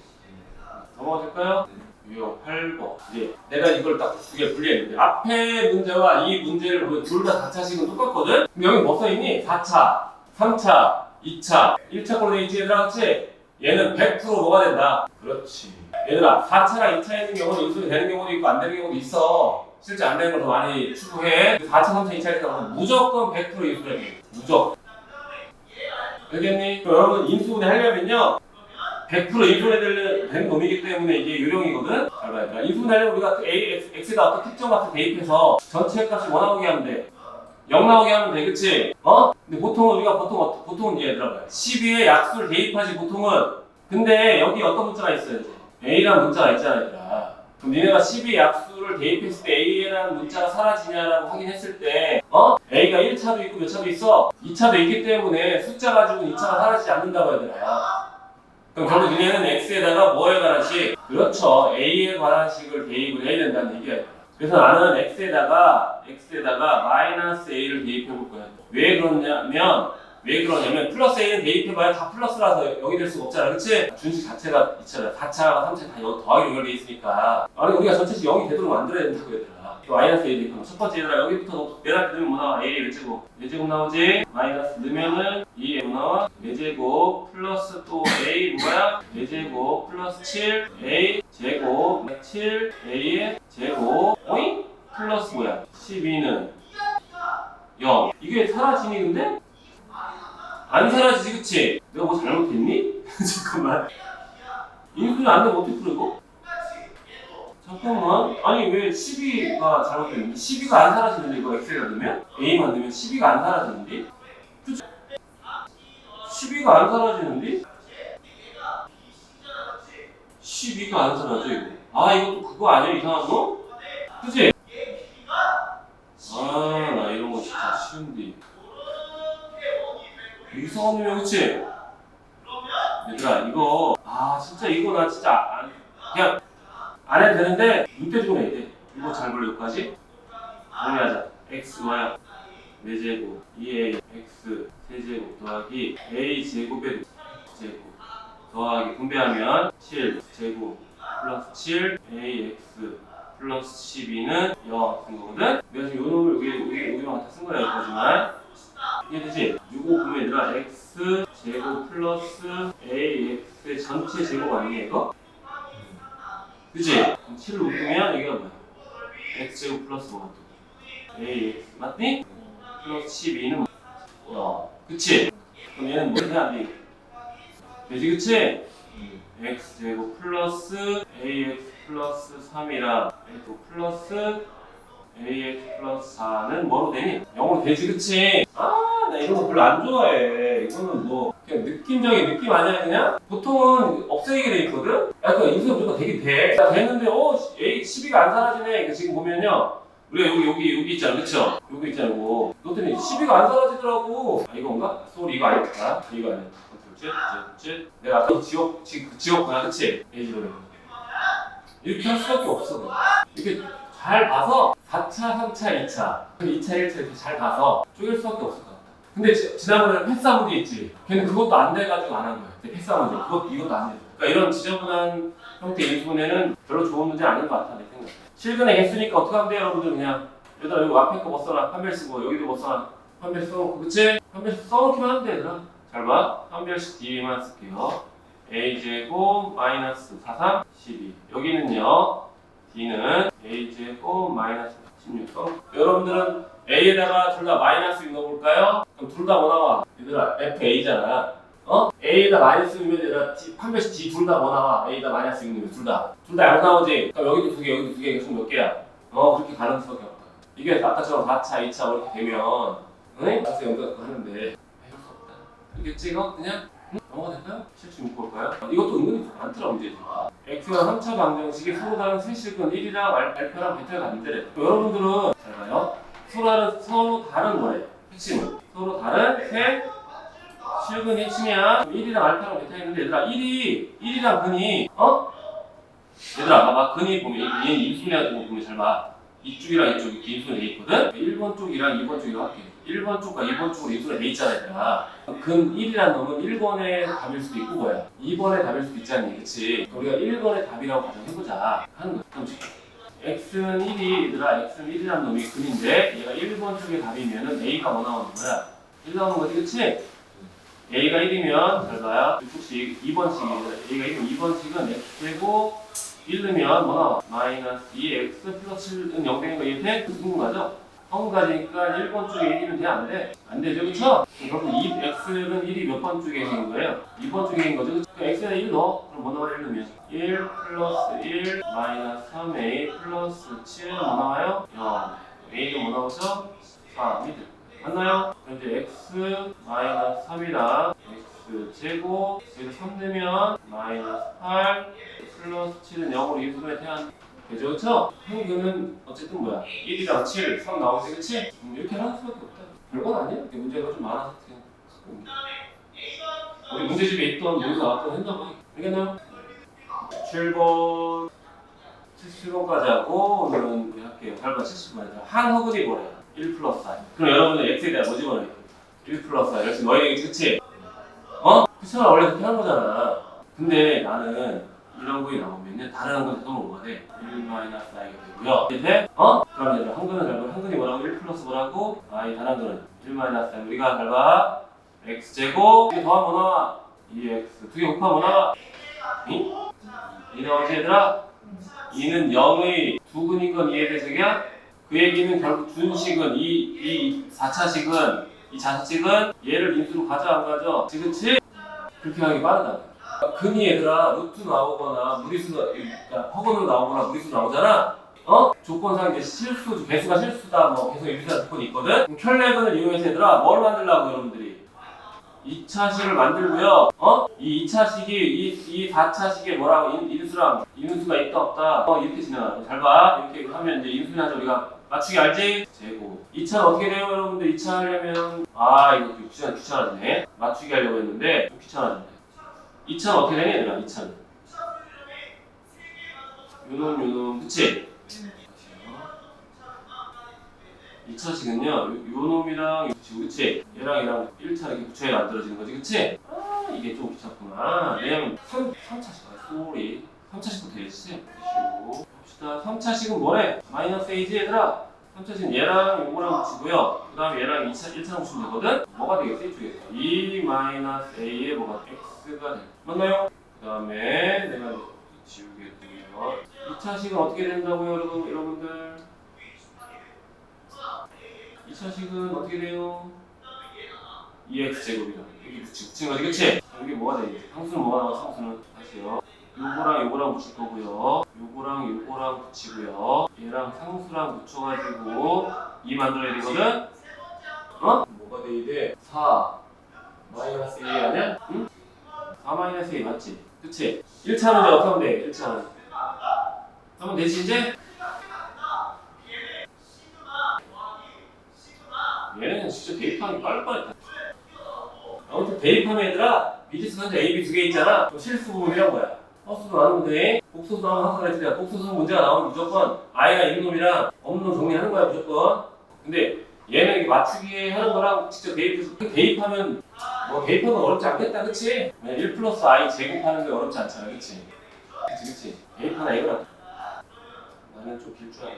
넘어가 될까요? 유형 8번. 이제 내가 이걸 딱 두 개 분리했는데 앞에 문제와 이 문제를 보면 둘 다 4차식은 똑같거든? 근데 여기 뭐 써있니? 4차, 3차, 2차, 1차 걸로 돼 있지 얘들아, 그치? 얘는 100% 뭐가 된다? 그렇지. 얘들아 4차랑 2차 있는 경우는 인수이 되는 경우도 있고 안 되는 경우도 있어. 실제 안 되는 걸 더 많이 추구해. 4차, 3차, 2차 이렇게 나오면 무조건 100% 인수를 해. 무조건. 알겠니? 그럼 여러분 인수분해 하려면요 100% 인수분해되는 놈이기 때문에 이게 요령이거든? 잘 봐야 인수분해 하려면 우리가 x에다 어떤 특정 값을 대입해서 전체 값이 뭐 나오게 하면 돼? 0 나오게 하면 돼, 그치? 근데 보통은 우리가 보통은 얘들아 12에 약수를 대입하지 보통은. 근데 여기 어떤 문자가 있어요 이제 a라는 문자가 있잖아 얘들아. 그럼 니네가 12에 약수를 대입했을 때 a라는 문자가 사라지냐라고 확인했을 때 a가 1차도 있고 몇 차도 있어? 2차도 있기 때문에 숫자 가지고는 2차가 사라지지 않는다고 얘들아. 그럼 결국 니네는 x에다가 뭐에 관한 식? 그렇죠. a에 관한 식을 대입을 해야 된다는 얘기야. 그래서 나는 x에다가 마이너스 a를 대입해 볼 거야. 왜 그러냐면 플러스 a는 대입해봐야 다 플러스라서 여기 될 수가 없잖아, 그치? 준식 자체가 2차다. 4차가 3차 다 여기 더하기 연결돼 있으니까. 아니 우리가 전체식 0이 되도록 만들어야 된다고 얘들아. 마이너스 a 대입하면 첫 번째 얘들아 여기부터 내가 넣으면 뭐 나와? a 외제곱. 외제곱 나오지? 마이너스 넣으면은 2a 뭐 나와? 외제곱 플러스 또 a 뭐야? 외제곱 플러스 7a 제곱 7a의 제곱 오잉? 플러스 뭐야? 12는 0. 이게 사라지니 근데? 안 사라지지, 그치? 내가 뭐 잘못했니? 잠깐만. 인수분해 안 되면 어떻게 풀어 이거? 잠깐만. 아니 왜 12가 잘못됐는데? 12가 안 사라지는데 이거 x에다 넣으면? a만 넣으면 12가 안 사라지는데? 그치? 12가 안 사라지는데? 12가 안 사라져 이거. 아 이것도 그거 아니야 이상한 거? 그치? 아 나 이런 거 진짜 싫은데. 이상한 놈이야, 그치? 얘들아 이거 진짜 이거 나 진짜 그냥 안 해도 되는데 눈 떼주고 해야 돼. 이거 잘 몰라 여기까지 정리하자. x 뭐야? 4제곱 2a x 세제곱 더하기 a 제곱의 제곱 더하기 분배하면 7 제곱 플러스 7 ax 플러스 12는 0 쓴 거거든? 내가 지금 요 놈을 여기만 갖다 쓴 거야 여기까지만. 이해되지? 이거 보면 얘들아 x 제곱 플러스 ax의 전체 제곱 아니냐 이거? 그치? 그럼 7을 묶으면 여기가 뭐야? x 제곱 플러스 뭐가 또? ax 맞니? 플러스 12는 그치? 그럼 얘는 뭐 해야 돼? 되지 그치? x 제곱 플러스 ax 플러스 3이랑 또 플러스 ax 플러스 4는 뭐로 되니? 0으로 되지 그치? 나 이런 거 별로 안 좋아해. 이거는 뭐 그냥 느낌적인 느낌 아니야 그냥? 보통은 없애게 돼 있거든? 약간 인수가 무조건 되긴 돼. 됐는데 A 12가 안 사라지네. 그러니까 지금 보면요 우리가 여기 있잖아 그쵸? 여기 있잖아 이거 너 때문에 12가 안 사라지더라고. 이건가? 소리 이거 아니겠다. 이거 아니야. 어쨌든 내가 아까 지웠구나 그치? A지로 이렇게 할 수밖에 없어. 이렇게 잘 봐서 4차, 3차, 2차, 2차, 1차 이렇게 잘 봐서 쪼갤 수밖에 없을 것 같아. 근데 지난번에 패스한 문제 있지? 걔는 그것도 안 돼가지고 안 한 거야. 패스한 문제. 이것도 안 돼. 그러니까 이런 지저분한 형태의 인수분해는 별로 좋은 문제 아닌 것 같아, 내 생각에. 실근에 개수니까 어떻게 하면 돼요, 여러분들? 그냥. 얘들아, 여기 앞에 거 뭐 써놔. 판별 쓰고, 여기도 뭐 써놔. 판별 써놓고, 그치? 판별 써놓기만 하면 돼, 얘들아. 잘 봐. 판별식 D만 쓸게요. A제곱 마이너스 4, 3, 12. 여기는요. D는 A제곱 마이너스 16. 여러분들은 A에다가 둘 다 마이너스 6 넣어볼까요? 그럼 둘 다 뭐 나와? 얘들아 FA잖아. A에다 마이너스 6면 얘들아 판별식 D 둘 다 뭐 나와? A에다 마이너스 6 넣으면 둘 다 0 나오지? 그럼 여기도 두 개, 여기도 두 개, 총 몇 개야? 그렇게 가는 수밖에 없다. 이게 아까처럼 4차, 2차 이렇게 되면 마이너스 0 갖고 하는데 해볼 수 없다. 알겠지 이거? 그냥? 넘어가 될까요? 실수 못 볼까요? 이것도 은근히 많더라 문제지가. x와 3차 방정식이 서로 다른 세 식은 1이랑 알파랑 베타가 같은데 여러분들은 잘 봐요. 서로 다른 뭐예요? 핵심은 서로 다른 세 식은 핵심이야. 1이랑 알파랑 베타 있는데 얘들아 1이랑 근이 얘들아 봐봐. 근이 보면 얘는 인수분해가지고 보면 잘 봐. 이쪽이랑 이쪽이 인수분해 돼 있거든? 1번 쪽이랑 2번 쪽이랑 할게. 1번 쪽과 2번 쪽으로 인수분해 돼 있잖아 얘들아. 근 1이란 놈은 1번의 답일 수도 있고 뭐야 2번의 답일 수도 있잖니 그치? 우리가 1번의 답이라고 가정해보자 하는 거야. 그럼 x는 1이 얘들아 x는 1이란 놈이 근인데 얘가 1번 쪽의 답이면은 a가 뭐 나오는 거야? 1 나오는 거지 그치? a가 1이면 잘 봐요. 이쪽씩 2번씩이 a가 1이면 2번씩은 x제곱 1 넣으면 뭐 나와? 마이너스 2x 플러스 7은 0 되는 거 이해돼? 무슨 거죠? 성가지니까 1번 쪽에 1이면 돼? 안 돼? 안 되죠? 그쵸? 그럼 x는 1이 몇 번 쪽에 있는 거예요? 2번 쪽에 있는 거죠? 그럼 x에다 1 넣어. 그럼 뭐 나와요? 1 넣으면 1 플러스 1 마이너스 3a 플러스 7은 뭐 나와요? 0 a는 뭐 나오죠? 3이 돼. 맞나요? 그럼 이제 x 마이너스 3이랑 x 제곱 여기서 3 넣으면 마이너스 8 플러스 7은 0으로 인수분해 돼야 되죠, 그쵸? 평균은 어쨌든 뭐야? 1이랑 7, 3 나오지, 그치? 이렇게 하는 수밖에 없다. 별건 아니야. 문제가 좀 많아서 우리 문제집에 있던 문제 나왔던 했나봐. 알겠나요? 7번 70번까지 하고 오늘은 우리 할게요. 8번 70번에서 한허근이 뭐래요? 1 플러스 4. 그럼 여러분들 x에 대한 뭐 집어넣어요? 1 플러스 4. 역시 너희 얘기지, 그치? 그치만 원래 그렇게 하는 거잖아. 근데 나는 이런 거에 나오면은 다른 건 잠깐만 뭐가 돼? 1 마이너스 i가 되고요. 이제 그럼 얘들아 한근은 잘 봐. 한근이 뭐라고? 1 플러스 뭐라고? i 다른 거는 1 마이너스 i. 우리가 잘 봐. x 제곱 이게 더하면 뭐 나와? 2x 두 개 곱하면 뭐 나와? 2 나오지 얘들아? 2는 0의 두 근인 건 이해되세요? 그 얘기는 결국 준식은 이 4차식은 이 자식은 얘를 인수로 가져 안 가져? 그치? 그렇게 하기 빠르다. 근이 얘들아 루트 나오거나 무리수가 그러니까 허근으로 나오거나 무리수 나오잖아. 조건상 이제 실수 배수가 실수다 뭐 계속 유지한 조건이 있거든. 그럼 켤레근을 이용해서 얘들아 뭘 만들라고 여러분들이 2차식을 만들고요. 이 2차식이 이 4차식에 뭐라고 인수가 있다 없다. 이렇게 진행하는 잘 봐. 이렇게 하면 이제 인수한테 우리가 맞추기 알지? 제곱. 2차는 어떻게 돼요 여러분들? 2차 하려면 이거 귀찮아지네. 맞추기 하려고 했는데 좀 귀찮아지네. 2차는 어떻게 되냐 얘들아 2차는 요놈 그치? 2차식은요 요놈이랑 붙이고 그치? 얘랑 1차 이렇게 붙여야 만들어지는 거지 그치? 이게 좀 귀찮구나. 왜냐면 3차식 쏘리 3차식부터 해주지 봅시다. 3차식은 뭐래? 마이너스 a지 얘들아. 3차식은 얘랑 요거랑 붙이고요. 그 다음에 얘랑 1차랑 붙이면 되거든? 뭐가 되겠어 이쪽에서? 2 마이너스 a에 뭐가 x가 돼. 맞나요? 그 다음에 내가 지우개 두고요. 2차식은 어떻게 된다고요 여러분들? 2차식은 어떻게 돼요? 2x제곱이다. 여기 붙인 거지 그치? 여기 뭐가 돼? 상수는 뭐가 나와? 상수는 다시요. 요거랑 붙일 거고요. 요거랑 붙이고요. 얘랑 상수랑 붙여가지고 2 만들어야 되거든? 뭐가 돼야 돼? 4 마이너스 2 아니야? 응? 4 마이너스 2 맞지? 그치? 1차는 이제 어떻게 하면 돼? 1차는 하면 되지 이제? 얘는 진짜 대입하기 빠를 뻔했다. 아무튼 대입하면 얘들아 미지수 선택 A, B 두 개 있잖아. 실수 부분이란 뭐야? 헛수도 나오면 돼. 복수도 나오면 항상 그랬지. 복수수 문제가 나오면 무조건 I가 있는 놈이랑 없는 놈 정리하는 거야 무조건. 근데 얘는 이렇게 맞추기 하는 거랑 직접 대입해서 대입하면 뭐 대입하면 어렵지 않겠다 그치? 1 플러스 I 제곱하는 게 어렵지 않잖아 그치? 그치 대입하나 이거랑 나는 좀 길 줄 알아.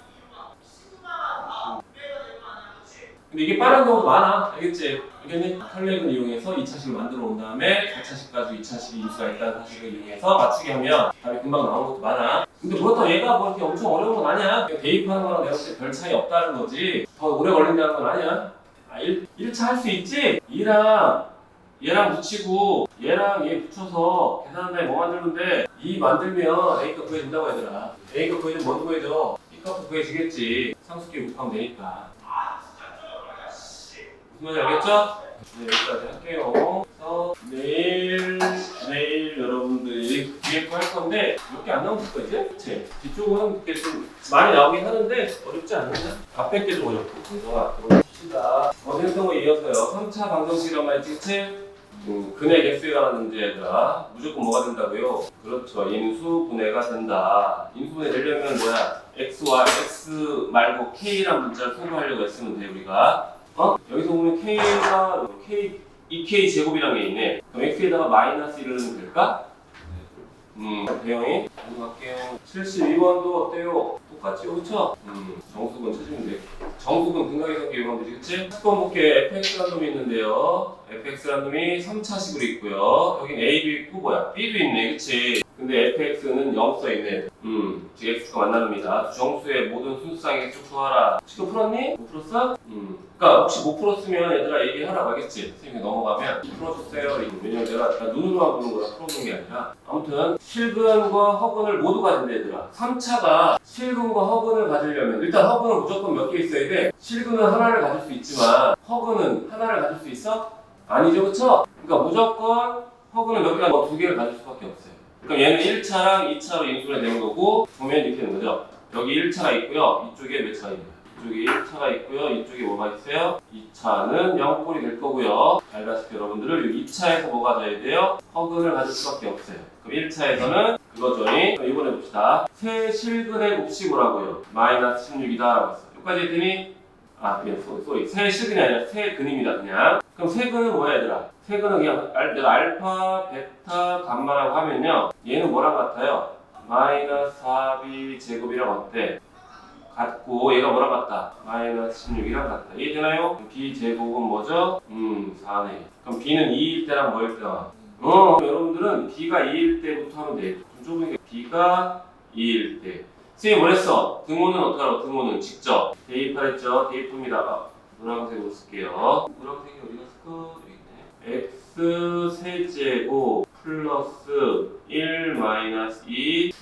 근데 이게 빠른 경우도 많아. 알겠지? 알겠니? 컬렉을 이용해서 2차식을 만들어 온 다음에 4차식까지 2차식이 인수가 있다는 사실을 이용해서 맞추게 하면 답이 금방 나오는 것도 많아. 근데 그렇다고 얘가 뭐 이렇게 엄청 어려운 건 아니야. 대입하는 거랑 내가 볼 때 별 차이 없다는 거지. 더 오래 걸린다는 건 아니야. 1차 할 수 있지? 얘랑 붙이고 얘랑 얘 붙여서 계산한 다음에 뭐 만들면 돼? 2 만들면 A값 구해준다고 얘들아. A값 구해주면 뭐 구해줘? B값 구해지겠지. 상수끼리 곱하면 되니까. 무슨 말인지 알겠죠? 네, 여기까지 할게요. 그래서 내일 여러분들이 뒤에 거 할 건데 몇 개 안 나오실 거지? 그치? 뒤쪽은 그렇게 좀 많이 나오긴 하는데 어렵지 않느냐? 앞에 게 좀 어렵고. 들어봅시다. 어제했던 거 이어서요. 3차 방정식이란 말이지, 그치? 근의 개수가 문제 얘들아. 무조건 뭐가 된다고요? 그렇죠. 인수분해가 된다. 인수분해 되려면 뭐야? x와 x 말고 k란 문자를 소개하려고 했으면 돼 우리가. 여기서 보면 k가 k 2k 제곱이라는 게 있네. 그럼 x에다가 마이너스 1을 넣으면 될까? 대형이 넘어갈게요. 72번도 어때요? 똑같지요, 그쵸? 정수근 찾으면 돼. 정수근 등각이성계 이용하면 되지, 그치? 10번 볼게. fx라는 놈이 있는데요. fx라는 놈이 3차식으로 있고요. 여긴 a도 있고 뭐야? b도 있네, 그치? 근데 fx는 0 써있네. 즉 x가 만납니다. 정수의 모든 순수상의 쭉 구하라. 혹시 또 풀었니? 못 풀었어? 그러니까 혹시 못 풀었으면 얘들아 얘기하라고 하겠지. 선생님이 넘어가면 풀어줬어요. 왜냐면 내가 눈으로만 보는 거라 풀어주는 게 아니라. 아무튼 실근과 허근을 모두 가진다 얘들아. 3차가 실근과 허근을 가지려면 일단 허근은 무조건 몇 개 있어야 돼. 실근은 하나를 가질 수 있지만 허근은 하나를 가질 수 있어? 아니죠, 그쵸? 그러니까 무조건 허근은 몇 개가 두 개를 가질 수밖에 없어요. 그럼 얘는 1차랑 2차로 인수분해 되는 거고 보면 이렇게 되는 거죠. 여기 1차가 있고요. 이쪽에 몇 차가 있나요? 이쪽에 1차가 있고요. 이쪽에 뭐가 있어요? 2차는 0꼴이 될 거고요. 알다시피 여러분들을 2차에서 뭐가 가져야 돼요? 허근을 가질 수밖에 없어요. 그럼 1차에서는 그거죠. 그럼 이번에 봅시다. 세 실근의 곱식이 뭐라고요? 마이너스 16이다 라고 했어요. 여기까지 했더니 그냥 쏘리. 세 실근이 아니라 세 근입니다. 그냥. 그럼 세 근은 뭐야 얘들아? 세 근은 그냥 내가 알파, 베타, 감마라고 하면요. 얘는 뭐랑 같아요? 마이너스 4b 제곱이랑 어때? 같고 얘가 뭐랑 같다? 마이너스 16이랑 같다. 이해되나요? b 제곱은 뭐죠? 4네. 그럼 b는 2일 때랑 뭐일 때나? 여러분들은 b가 2일 때부터 하면 돼. 좀 좁은 게 b가 2일 때. 선생님 뭐랬어? 등호는 어떻게 하라고? 등호는 직접 대입하랬죠? 대입합니다. 노란색으로 쓸게요. 노란색이 어디 갔을까? 여기 있네. x 세제곱 플러스 1 마이너스 2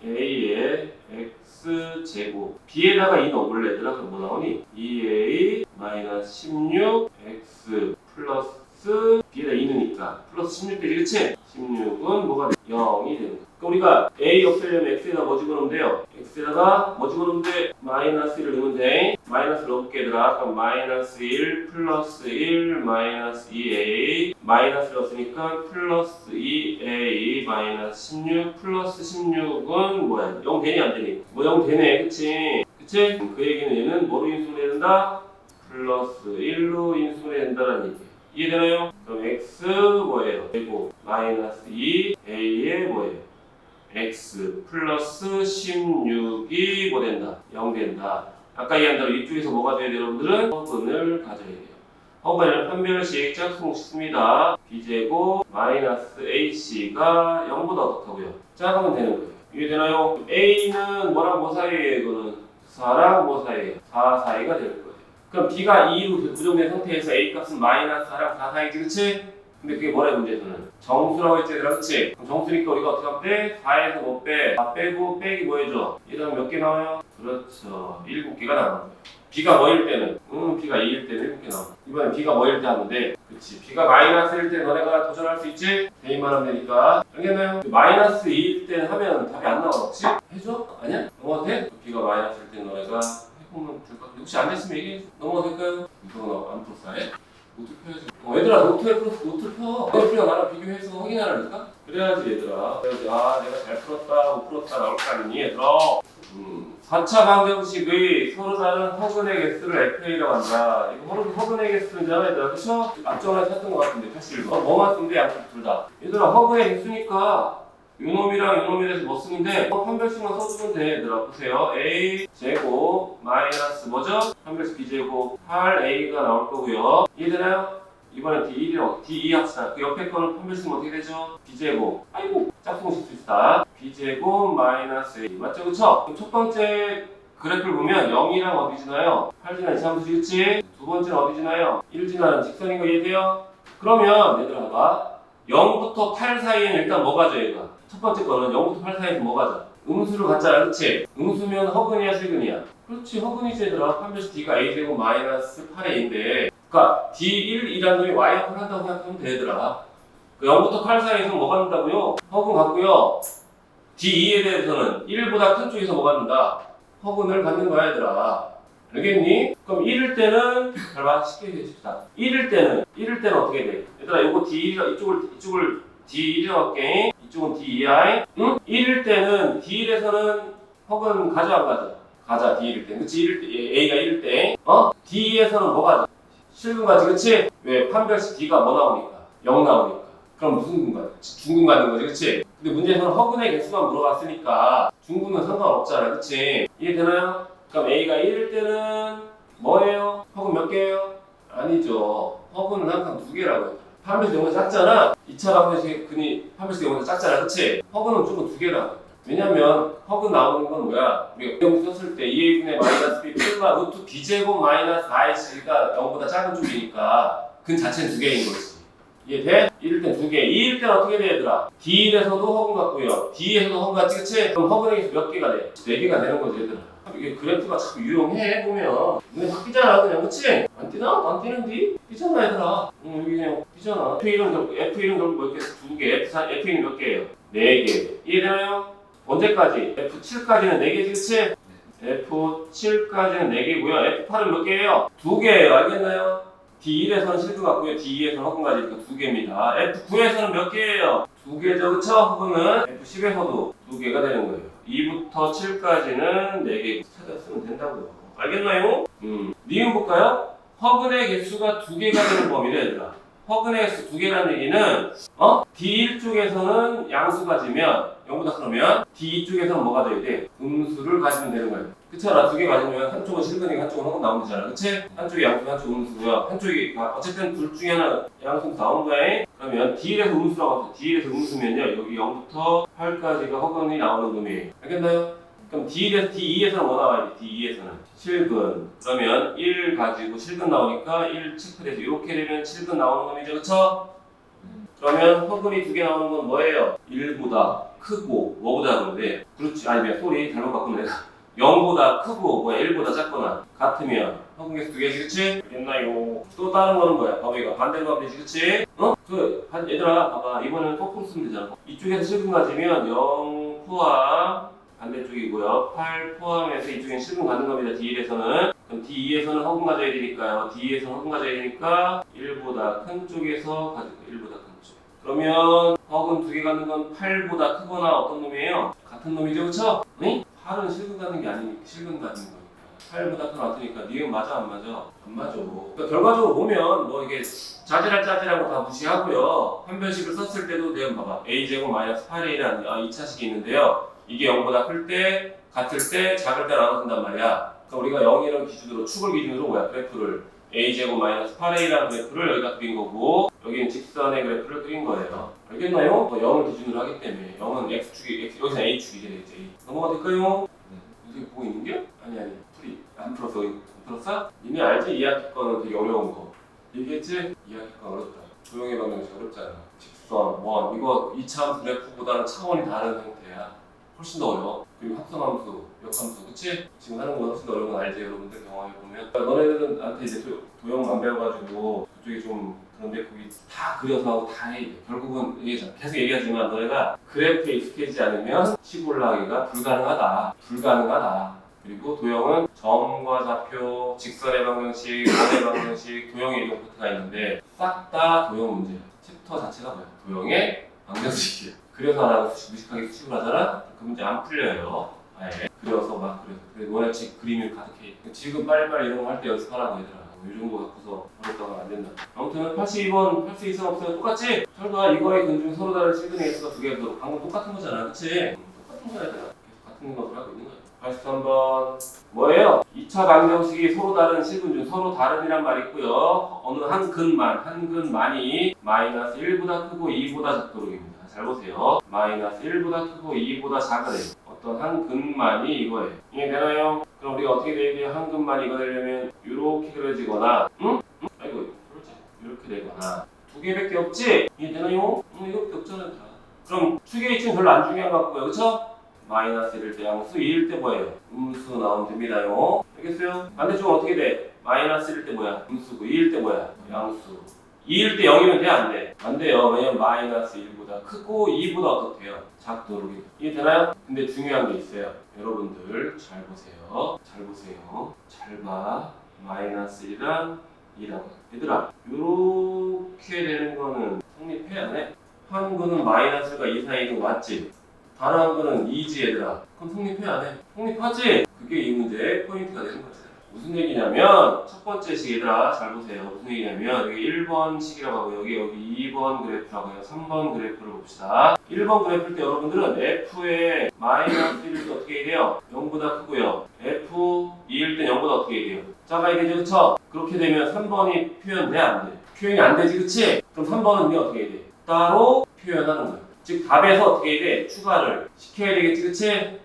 a의 x 제곱 b에다가 2 넣어볼래 얘들아? 그럼 뭐 나오니? 2a 마이너스 16 x 플러스 b에다 2 넣으니까 플러스 16 되지, 그치? 16은 뭐가 돼? 0이 되는 거야. 그럼 우리가 a 없애려면 x에다 뭐 집어넣으면 돼요? x에다가 뭐 집어넣으면 돼? 마이너스 1을 넣으면 돼. 마이너스 넣어볼게 얘들아. 그럼 마이너스 1 플러스 1 마이너스 2a 마이너스 넣었으니까 플러스 2a 마이너스 16 플러스 16은 뭐야? 0 되니 안 되니? 뭐 0 되네, 그치? 그치? 그 얘기는 얘는 뭐로 인수분해 된다? 플러스 1로 인수분해 된다는 얘기예요. 이해되나요? 그럼 x 뭐예요? 제곱 마이너스 2a의 뭐예요? x 플러스 16이 뭐 된다? 0 된다. 아까 얘기한 대로 이쪽에서 뭐 가져야 돼요? 여러분들은 허근을 가져야 돼요. 허근을 판별식 짝수목 씁니다. b제곱 마이너스 ac가 0보다 어떻다고요? 작으면 되는 거예요. 이해되나요? a는 뭐랑 뭐 사이에요? 이거는 4랑 뭐 사이에요? 4 사이가 될 거예요. 그럼 b가 2로 고정된 상태에서 a 값은 마이너스 4랑 4 사이지, 그치? 근데 그게 뭐래 문제에서는? 정수라고 했지 얘들아, 그치? 그럼 정수니까 우리가 어떻게 하면 돼? 4에서 뭐 빼? 4 빼고 빼기 뭐 해줘? 얘들아 몇 개 나와요? 그렇죠. 7개가 나오는 거예요. b가 뭐일 때는? b가 2일 때는 7개 나와. 이번엔 b가 뭐일 때 하면 돼? 그치. b가 마이너스일 때 너네가 도전할 수 있지? 대입만 하면 되니까. 알겠나요? 마이너스 2일 때는 하면 답이 안 나와, 그치? 해줘? 아니야? 넘어가도 돼? b가 마이너스일 때 너네가 해보면 될 것 같은데 혹시 안 됐으면 얘기해. 넘어가도 될까요? 이거 안 풀었어, 해? 노트 펴야지. 얘들아 노트에 풀었어. 노트 펴. 너랑 나랑 비교해서 확인하라니까? 그래야지 얘들아. 그래야지 내가 잘 풀었다 못 풀었다 나올 거 아니니 얘들아. 4차 방정식의 서로 다른 허근의 개수를 FA라고 한다. 이거 허근의 개수잖아 얘들아, 그쵸? 앞전에 찾던 것 같은데 81번. 뭐만 쓴데 양쪽 둘 다. 얘들아 허근의 개수니까 요놈이랑 요놈이라서 뭐 쓰는데 판별식만 써주면 돼. 얘들아 보세요. a 제곱 마이너스 뭐죠? 판별식 b 제곱 8a가 나올 거고요. 이해되나요? 이번엔 d1이라고 d2 합시다. 그 옆에 거는 판별식은 어떻게 되죠? b 제곱 아이고 짝퉁식 수 있다. b 제곱 마이너스 a 맞죠? 그쵸? 그럼 첫 번째 그래프를 보면 0이랑 어디 지나요? 8 지나는 참수지, 그치? 두 번째는 어디 지나요? 1 지나는 직선인 거 이해돼요? 그러면 얘들아 봐봐. 0부터 8 사이에는 일단 뭐 가져 얘가? 첫 번째 거는 0부터 8 사이에서 뭐 가져? 음수를 갖잖아, 그치? 음수면 허근이야 실근이야? 그렇지, 허근이지 얘들아. 판별식 d가 a제곱 마이너스 8a인데 그러니까 D1이라는 놈이 Y 합을 한다고 생각하면 되더라. 0부터 8 사이에서 뭐 받는다고요? 허근 갖고요. D2에 대해서는 1보다 큰 쪽에서 뭐 받는다? 허근을 갖는 거야 얘들아. 알겠니? 그럼 1일 때는 잘 봐. 쉽게 해줍시다. 1일 때는 어떻게 돼? 얘들아 이거 D1 이쪽을 D1이라고 할게. 이쪽은 D2i. 응? 1일 때는 D1에서는 허근 가져 안 가져? 가자. D1일 때. 그치? 1일 때 A가 1일 때. D2에서는 뭐 가져? 실근 가지. 그치? 왜? 판별식 D가 뭐 나오니까? 0 나오니까. 그럼 무슨 근 가지? 중근 가는 거지. 그치? 근데 문제에서는 허근의 개수만 물어봤으니까 중근은 상관없잖아. 그치? 이해되나요? 그럼 A가 1일 때는 뭐예요? 허근 몇 개예요? 아니죠. 허근은 항상 2개라고요. 판별식 용어 작잖아. 2차 방정식 근이 판별식 용어 작잖아. 그치? 허근은 무조건 2개라고. 왜냐면 허근 나오는 건 뭐야? 우리가 영수 썼을 때 2a분의 마이너스 b 플러스 루트 b제곱 마이너스 4ac가 0보다 작은 쪽이니까 근 자체는 2개인 거지. 이해돼? 1일 땐 2개. 2일 땐 어떻게 돼 얘들아? D1에서도 허근 같고요. D에서도 허근 같지 그치? 그럼 허근의 개수 몇 개가 돼? 4개가 되는 거지 얘들아. 이게 그래프가 자꾸 유용해 보면 눈에 확 띄잖아 그냥. 그치? 안 띄나? 안 띄는디? 띄잖아 얘들아. 여기 그냥 띄잖아. F1은 결국 몇 개? 2개. F2는 몇 개예요? 4개. 이해되나요? 언제까지? F7까지는 4개지 그치? F7까지는 4개고요. F8은 몇 개예요? 2개예요. 알겠나요? D1에서는 실근 같고요. D2에서는 허근 가지니까 2개입니다. F9에서는 몇 개예요? 2개죠. 그쵸? 허근은 F10에서도 2개가 되는 거예요. 2부터 7까지는 4개 찾았으면 된다고요. 알겠나요? 니은 볼까요? 허근의 개수가 2개가 되는 범위래 얘들아. 허근의 개수 2개라는 얘기는 D1 쪽에서는 양수 가지면 0보다 그러면 D2 쪽에서는 뭐가 돼야 돼? 음수를 가지면 되는 거예요. 그렇잖아. 2개 가지면 한쪽은 실근이고 한쪽은 허근 나오면 되잖아. 그치? 한쪽이 양수, 한쪽이 음수고요. 한쪽이 어쨌든 둘 중에 하나 양수 나온 거야. 그러면 D1에서 음수라고 하죠. D1에서 음수면요. 여기 0부터 8까지가 허근이 나오는 놈이에요. 알겠나요? 그럼 D2에서는 뭐 나와야 돼? D2에서는 실근. 그러면 1 가지고 실근 나오니까 1 체크돼서 이렇게 되면 실근 나오는 놈이죠. 그쵸? 그러면 허근이 2개 나오는 건 뭐예요? 1보다 크고 뭐보다 그런데 그렇지. 아니면 소리 잘못 바꾸면 내가 0보다 크고 1보다 작거나 같으면 허근 개수 2개지 그치? 알겠나요? 또 다른 거는 뭐야? 범위가 반대로 가면 되지 그치? 얘들아 봐봐. 이번에는 거꾸로 쓰면 되잖아. 이쪽에서 실근 가지면 0 포함 반대쪽이고요. 8 포함해서 이쪽엔 실근 가는 겁니다. D1에서는. 그럼 D2에서는 허근 가져야 되니까요. D2에서는 허근 가져야 되니까 1보다 큰 쪽에서 가지고 1보다 큰 쪽. 그러면 허근 2개 갖는 건 8보다 크거나 어떤 놈이에요? 같은 놈이죠. 그쵸? 응? 8은 실근 가는 게 아니니까 실근 가는 거니까. 8보다 큰 같으니까 니은 맞아 안 맞아? 안 맞아. 그러니까 결과적으로 보면 뭐 이게 짜질한 거 다 무시하고요. 판별식을 썼을 때도 내가 봐봐. a제곱 마이너스 8a라는 2차식이 있는데요. 이게 0보다 클 때, 같을 때, 작을 때 나눠준단 말이야. 그러니까 우리가 0이라는 기준으로, 축을 기준으로 그래프를 a제곱 마이너스 8a라는 그래프를 여기다 그린 거고 여기는 직선의 그래프를 그린 거예요. 알겠나요? 0을 기준으로 하기 때문에 0은 x축이, 여기서 a축이 되겠지. 넘어가 될까요? 이게 보고 있는 게? 아니 풀이. 안 풀었어. 안 풀었어? 니네 알지? 2학기 거는 되게 어려운 거. 얘기했지? 2학기 거 어렵다. 조용히 방정식 어렵잖아. 직선, 원. 이거 2차 그래프보다는 차원이 다른 형태야. 훨씬 더 어려워. 그리고 합성함수, 역함수, 그치? 지금 하는 거 훨씬 더 어려운 건 알지? 여러분들 경험해보면. 그러니까 너네들한테 이제 도형만 배워가지고 그쪽이 좀 그런데 거기 다 그려서 하고 다 해. 결국은 계속 얘기하지만 너네가 그래프에 익숙해지지 않으면 치고 올라가기가 불가능하다. 그리고 도형은 점과 좌표, 직선의 방정식, 원의 방정식, 도형의 이동 파트가 있는데 싹 다 도형 문제야. 챕터 자체가 뭐야? 도형의 방정식이야. 그려서 안 하고 무식하게 수식을 하잖아? 그 문제 안 풀려요. 아예. 그려서 막 그래서 원래 그림이 가득해. 지금 빨리빨리 이런 거 할 때 연습하라고 얘들아. 이 정도 갖고서 어렵다가 안 된다. 아무튼 82번, 82선 없으면 똑같지? 설마 이거의 근 중 서로 다른 실근의 개수가 2개도 방금 똑같은 거잖아. 그치? 똑같은 거야 얘들아. 계속 같은 것을 하고 있는 거야. 83번 뭐예요? 2차 방정식이 서로 다른 실근 중 서로 다른이란 말이 있고요. 어느 한 근만이 마이너스 1보다 크고 2보다 작도록입니다. 잘 보세요. 마이너스 1보다 크고 2보다 작은 어떤 한 근만이 이거예요. 이해되나요? 그럼 우리가 어떻게 돼야 돼요? 한 근만이 이거 되려면 이렇게 그려지거나 아이고 그렇지. 이렇게 되거나 2개밖에 없지? 이해되나요? 이거밖에 없잖아요. 그럼 축의 위치는 별로 안 중요한 것 같고요. 그쵸? 마이너스 1일 때 양수, 2일 때 뭐예요? 음수 나오면 됩니다요. 알겠어요? 반대쪽은 어떻게 돼? 마이너스 1일 때 뭐야? 음수고 2일 때 뭐야? 양수. 2일 때 0이면 돼? 안 돼? 안 돼요. 왜냐면 마이너스 1보다 크고 2보다 어떻대요? 작도록. 이해 되나요? 근데 중요한 게 있어요. 여러분들 잘 보세요. 잘 보세요. 잘 봐. 마이너스 1이랑 2라고. 얘들아, 요렇게 되는 거는 성립해 안 해? 한 거는 마이너스가 2 사이도 맞지? 다른 한 거는 2지 얘들아. 그럼 성립해 안 해? 성립하지? 그게 이 문제의 포인트가 되는 거지. 무슨 얘기냐면 첫 번째 식 얘들아 잘 보세요. 무슨 얘기냐면 여기 1번 식이라고 하고 여기 2번 그래프라고 해요. 3번 그래프를 봅시다. 1번 그래프일 때 여러분들은 F의 마이너스 1일 때 어떻게 돼요? 0보다 크고요. F 2일 때 0보다 어떻게 돼요? 작아야 되죠, 그쵸? 그렇게 되면 3번이 표현돼 안 돼? 표현이 안 되지, 그치? 그럼 3번은 우리가 어떻게 해야 돼? 따로 표현하는 거야. 즉 답에서 어떻게 해야 돼? 추가를 시켜야 되겠지, 그치?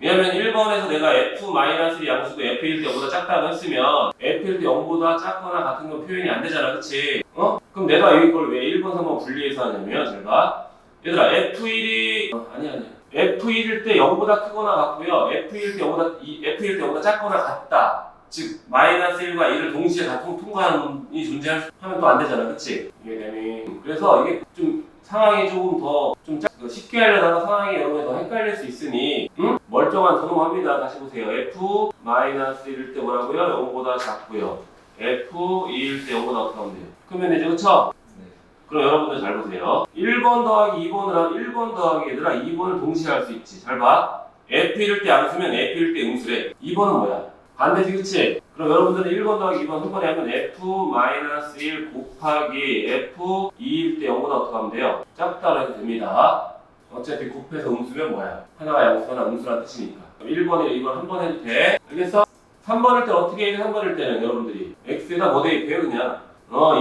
왜냐면 1번에서 내가 F-1 양수도 F일 때 0보다 작다고 했으면 F일 때 0보다 작거나 같은 건 표현이 안 되잖아, 그치? 그럼 내가 이걸 왜 1번, 3번 분리해서 하냐면 잘 봐. 얘들아 F1이 아니야 F1일 때 0보다 크거나 같고요 F일 때 0보다 작거나 같다. 즉 마이너스 1과 2를 동시에 다 통과하는 존재하면 또 안 되잖아, 그치? 이해되니? 그래서 이게 좀 상황이 조금 더 좀 쉽게 하려다가 상황이 여러분이 더 헷갈릴 수 있으니 멀쩡한 전음합니다. 다시 보세요. F-1일 때 뭐라고요? 0보다 작고요. F2일 때 0보다 어떻게 하면 돼요? 그러면 되죠, 그쵸? 네. 그럼 여러분들 잘 보세요. 1번 더하기 2번을 하면 1번 더하기 얘들아 2번을 동시에 할 수 있지. 잘 봐. F일 때 양수면 F일 때 음수래. 2번은 뭐야? 반대지, 그치? 그럼 여러분들은 1번 더하기 2번 한 번에 하면 F-1 곱하기 F2일 때 0보다 어떻게 하면 돼요? 작다고 해도 됩니다. 어차피 곱해서 음수면 뭐야? 하나가 양수나 음수란 뜻이니까. 그럼 1번이랑 2번 한 번 해도 돼? 알겠어? 3번일 때 어떻게 해야 돼? 3번일 때는 여러분들이 X에다 뭐 대입해요? 그냥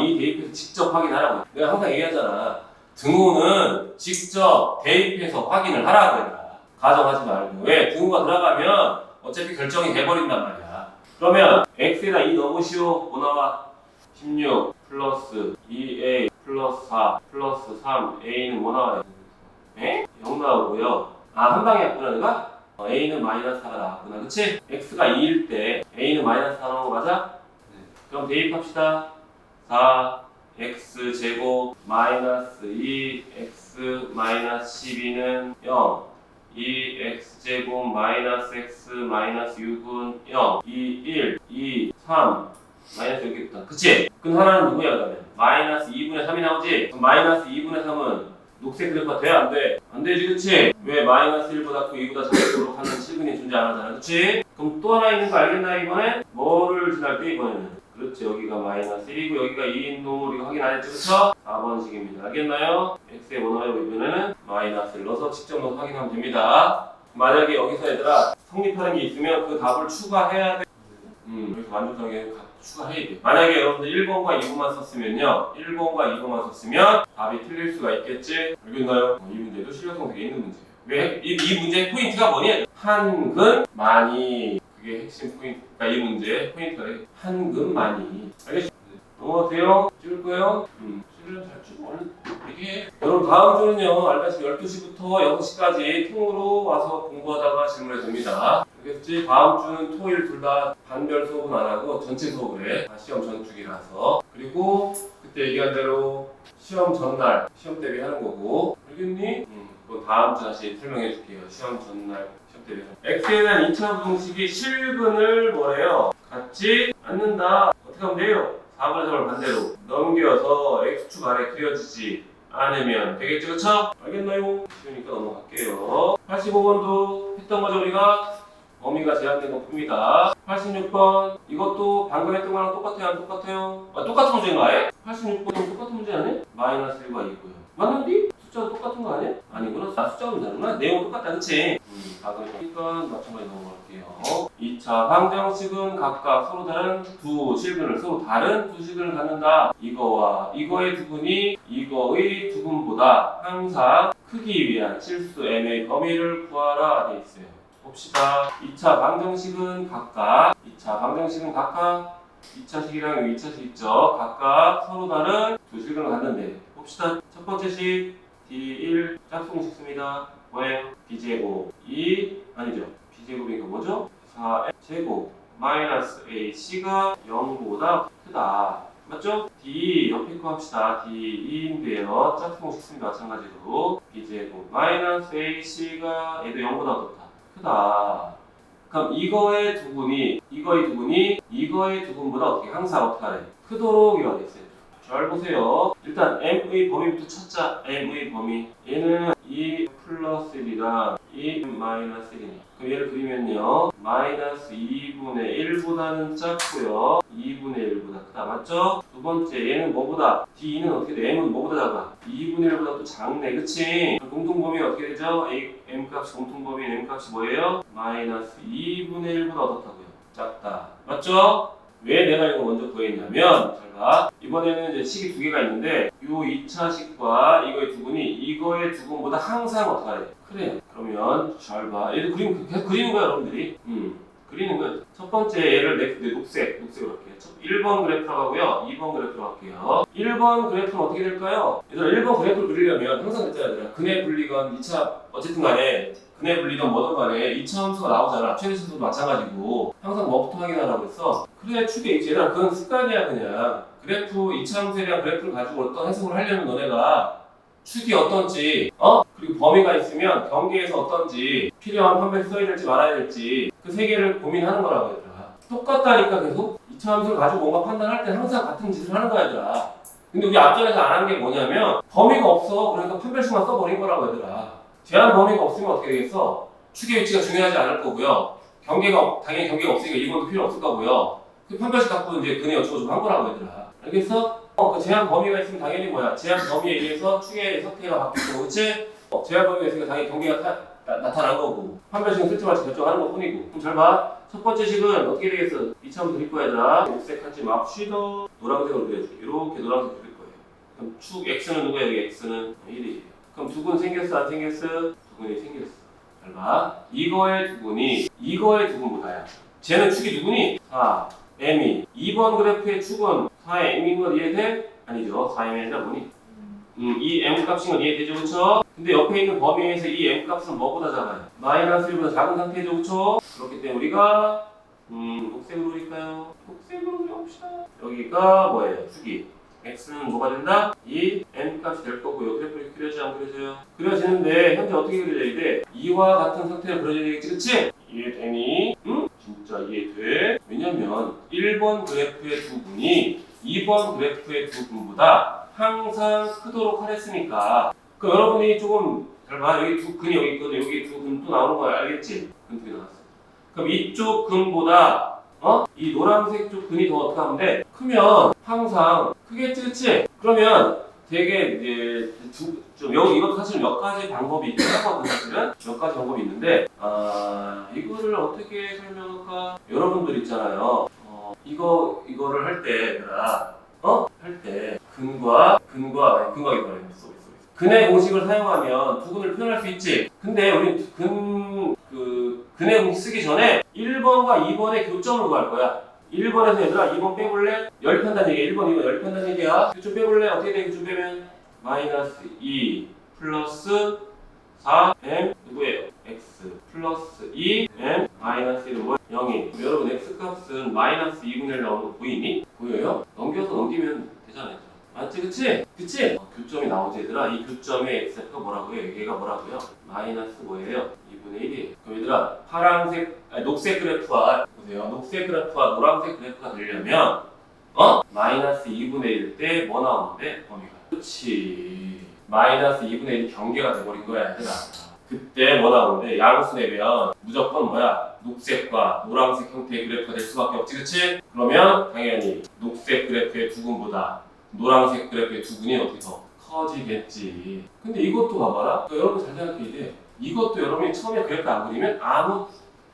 이 대입해서 직접 확인하라고. 내가 항상 얘기하잖아. 등호는 직접 대입해서 확인을 하라고 해라. 가정하지 말고. 왜? 등호가 들어가면 어차피 결정이 돼버린단 말이야. 그러면 X에다 2 넣으시오. 뭐 나와? 16 플러스 2A 플러스 4 플러스 3A는 뭐 나와요? 에? 0 나오고요. 한 방에 했구나 내가? A는 마이너스 4가 나왔구나, 그치? X가 2일 때 A는 마이너스 4 나온 거 맞아? 네. 그럼 대입합시다. 4 X 제곱 마이너스 2 X 마이너스 12는 0 2x 제곱 마이너스 x 마이너스 6은 0 2 1 2 3 마이너스 이렇게 있다, 그치? 그럼 하나는 누구야 그러면? 마이너스 2분의 3이 나오지? 그럼 마이너스 2분의 3은 녹색 그래프가 돼? 안 돼? 안 되지, 그치? 왜 마이너스 1보다 크고 2보다 작도록 하는 실근이 존재 안 하잖아, 그치? 그럼 또 하나 있는 거 알겠나 이번에? 뭐를 지날 때 이번에는? 그렇지, 여기가 마이너스 1이고 여기가 2인 놈을 이거 확인 안 했죠, 그쵸? 4번식입니다. 알겠나요? x의 원화에 이번에는 마이너스를 넣어서 직접 넣어서 확인하면 됩니다. 만약에 여기서 얘들아 성립하는 게 있으면 그 답을 추가해야 돼. 여기서 만족하게 추가해야 돼. 만약에 여러분들 1번과 2번만 썼으면요, 1번과 2번만 썼으면 답이 틀릴 수가 있겠지? 알겠나요? 이 문제도 실력성 되게 있는 문제예요. 왜? 이 문제의 포인트가 뭐니? 한근 많이. 그게 핵심 포인트. 그러니까 이 문제의 포인트가 한근 많이. 알겠죠? 넘어가세요. 찍을 거예요? 실력 잘 찍고 얼른 얘기해. 여러분 다음 주는요, 알다시피 12시부터 6시까지 통으로 와서 공부하다가 질문해 줍니다. 알겠지? 다음 주는 토일 둘 다 반별 수업은 안 하고 전체 수업을 해. 시험 전주기라서. 그리고 그때 얘기한 대로 시험 전날 시험 대비 하는 거고. 알겠니? 그럼 다음 주 다시 설명해 줄게요. 시험 전날 시험 대비. X에 대한 2차 부등식이 실근을 뭐래요? 같지 않는다. 어떻게 하면 돼요? 4분의 3을 반대로 넘겨서 X축 아래 그려지지 않으면 되겠죠, 그쵸? 알겠나요? 쉬우니까 넘어갈게요. 85번도 했던 거죠, 우리가? 범위가 제한된 것 풉니다. 86번 이것도 방금 했던 거랑 똑같아요, 안 똑같아요? 똑같은 문제인가 아예? 86번은 똑같은 문제 아니야? 마이너스 1과 2고요. 맞는디? 숫자도 똑같은 거 아니야? 아니구나. 숫자는 다르구나. 내용은 똑같다, 그치? 그러니까 마찬가지 넘어갈게요. 2차 방정식은 각각 서로 다른 두 실근을 갖는다. 이거와 이거의 두근이 이거의 두근보다 항상 크기 위한 실수 n의 범위를 구하라 돼 있어요. 봅시다. 2차 방정식은 각각 2차식이랑 2차식 있죠. 각각 서로 다른 두 실근을 갖는데 봅시다. 첫 번째 식 D1 짝퉁식 씁니다. 뭐예요? B제곱 2 아니죠. B제곱이니까 뭐죠? 4제곱 마이너스 AC가 0보다 크다. 맞죠? D 옆에 거 합시다. D2인데요. 짝퉁 공식 쓰면 마찬가지로 B제곱 마이너스 AC가 얘도 0보다 어떻다? 크다. 그럼 이거의 두분이 이거의 두분보다 어떻게 항상 어떻게 하래? 크도록 이렇게 됐어요. 잘 보세요. 일단 M의 범위부터 찾자. M의 범위. 얘는 2 플러스 1이랑 2 마이너스 1이니. 그럼 얘를 그리면요. 마이너스 2분의 1보다는 작고요. 2분의 1보다 크다. 맞죠? 두 번째, 얘는 뭐보다? D는 어떻게 돼? M은 뭐보다 작아? 2분의 1보다 또 작네. 그치? 공통범위가 어떻게 되죠? M 값이 공통범위 M 값이 뭐예요? 마이너스 2분의 1보다 어떻다고요? 작다. 맞죠? 왜 내가 이거 먼저 구했냐면, 잘 봐. 이번에는 이제 식이 두 개가 있는데, 요 2차 식과 이거의 두분보다 항상 어떻게 하래? 그래요. 그러면, 잘 봐. 얘도 계속 그리는 거야, 여러분들이. 그리는 거야. 첫 번째 얘를 녹색으로 할게요. 1번 그래프라고 하고요. 2번 그래프로 할게요. 1번 그래프는 어떻게 될까요? 얘들아, 1번 그래프를 그리려면 항상 했잖아, 얘들아. 근해 분리건 2차, 어쨌든 간에 근해 분리건 뭐든 간에 2차 함수가 나오잖아. 최대수도 마찬가지고. 항상 뭐부터 확인하라고 했어? 그래, 축에 있지. 얘들아, 그건 습관이야, 그냥. 그래프, 2차 함수에 대한 그래프를 가지고 어떤 해석을 하려면 너네가 축이 어떤지, 그리고 범위가 있으면 경계에서 어떤지, 필요한 판별이 써야 될지 말아야 될지 그 세 개를 고민하는 거라고 얘들아. 똑같다니까 계속 2차 함수를 가지고 뭔가 판단할 때 항상 같은 짓을 하는 거야 얘들아. 근데 우리 앞전에서 안 한 게 뭐냐면 범위가 없어. 그러니까 판별식만 써버린 거라고 얘들아. 제한 범위가 없으면 어떻게 되겠어? 축의 위치가 중요하지 않을 거고요. 당연히 경계가 없으니까 이번도 필요 없을 거고요. 그 판별식 갖고 이제 근해 어쩌고저쩌고 한 거라고 얘들아. 알겠어? 그 제한 범위가 있으면 당연히 뭐야? 제한 범위에 의해서 축의 형태가 바뀌고, 그치? 제한 범위가 있으니까 당연히 경계가 나타난 거고, 판별식은 쓸지 말지 결정하는 것 뿐이고. 그럼 잘 봐. 첫 번째 식은 어떻게 되겠어? 2차부터 그릴 거야, 얘들아. 녹색하지 맙시다. 노란색으로 그려줄게. 이렇게 노란색 그릴 거예요. 그럼 축 X는 누구야? 여기 X는 1이. 그럼 두근 생겼어? 안 생겼어? 두근이 생겼어. 잘 봐. 이거의 두근보다야. 쟤는 축이 누구니? 4, M이. 2번 그래프의 축은 4의 M인 건 이해돼? 아니죠. 4M이 아니라 뭐니? 이 M 값인 건 이해되죠, 그쵸? 근데 옆에 있는 범위에서 이 M 값은 뭐보다 작아요? 마이너스 1보다 작은 상태죠, 그쵸? 그렇기 때문에 우리가 녹색으로 그릴까요? 녹색으로 그려봅시다. 여기가 뭐예요? 축이. X는 뭐가 된다? 이 M 값이 될 거고요. 그래프를 그려지 안 그려져요? 그려지는데 현재 어떻게 그려져야 돼? 이와 같은 상태로 그려져야 되겠지, 그치? 이해되니? 응? 진짜 이해돼? 왜냐면 1번 그래프의 두 분이 2번 그래프의 두 분보다 항상 크도록 하랬으니까. 그럼 여러분이 조금 잘 봐. 여기 두 근이 여기 있거든. 여기 두 근 또 나오는 거야. 알겠지? 근 두 개 나왔어. 그럼 이쪽 근보다 이 노란색 쪽 근이 더 어떻게 하면 돼? 크면 항상 크겠지, 그치? 그러면 되게 이제 이것도 사실 몇 가지 방법이 있긴 하거든. 사실은 몇 가지 방법이 있는데 이거를 어떻게 설명할까? 여러분들 있잖아요. 이거를 할 때 할 때 근과 근의 공식을 사용하면 두근을 표현할 수 있지. 근데 우리 근의 공식 쓰기 전에 1번과 2번의 교점을 구할 거야. 1번에서 얘들아 2번 빼볼래? 열편단 얘기야. 1번, 2번 열편단 얘기야. 교점 빼볼래? 어떻게 돼? 교점 빼면 마이너스 2 플러스 4m 누구예요? x 플러스 2m 마이너스 1은 뭐야? 0이. 여러분 x 값은 마이너스 2분의 1 나오는 거 보이니? 보여요? 넘기면 되잖아요. 맞지? 그치? 그치? 교점이 나오지 얘들아. 이 교점의 x가 뭐라고요? 얘가 뭐라고요? 마이너스 뭐예요? 2분의 1이에요. 그럼 얘들아 녹색 그래프와 보세요. 녹색 그래프와 노란색 그래프가 되려면 마이너스 2분의 1일 때 뭐 나오는데? 범위가. 그렇지. 마이너스 2분의 1이 경계가 돼버린 거야 얘들아. 그때 뭐 나오는데? 양수 내면 무조건 뭐야? 녹색과 노란색 형태의 그래프가 될 수밖에 없지, 그치? 그러면 당연히 녹색 그래프의 두근보다 노란색 그래프의 두근이 어떻게 더 커지겠지. 근데 이것도 봐봐라. 여러분 잘 생각해야 돼. 이것도 여러분이 처음에 그래프 안 그리면 아무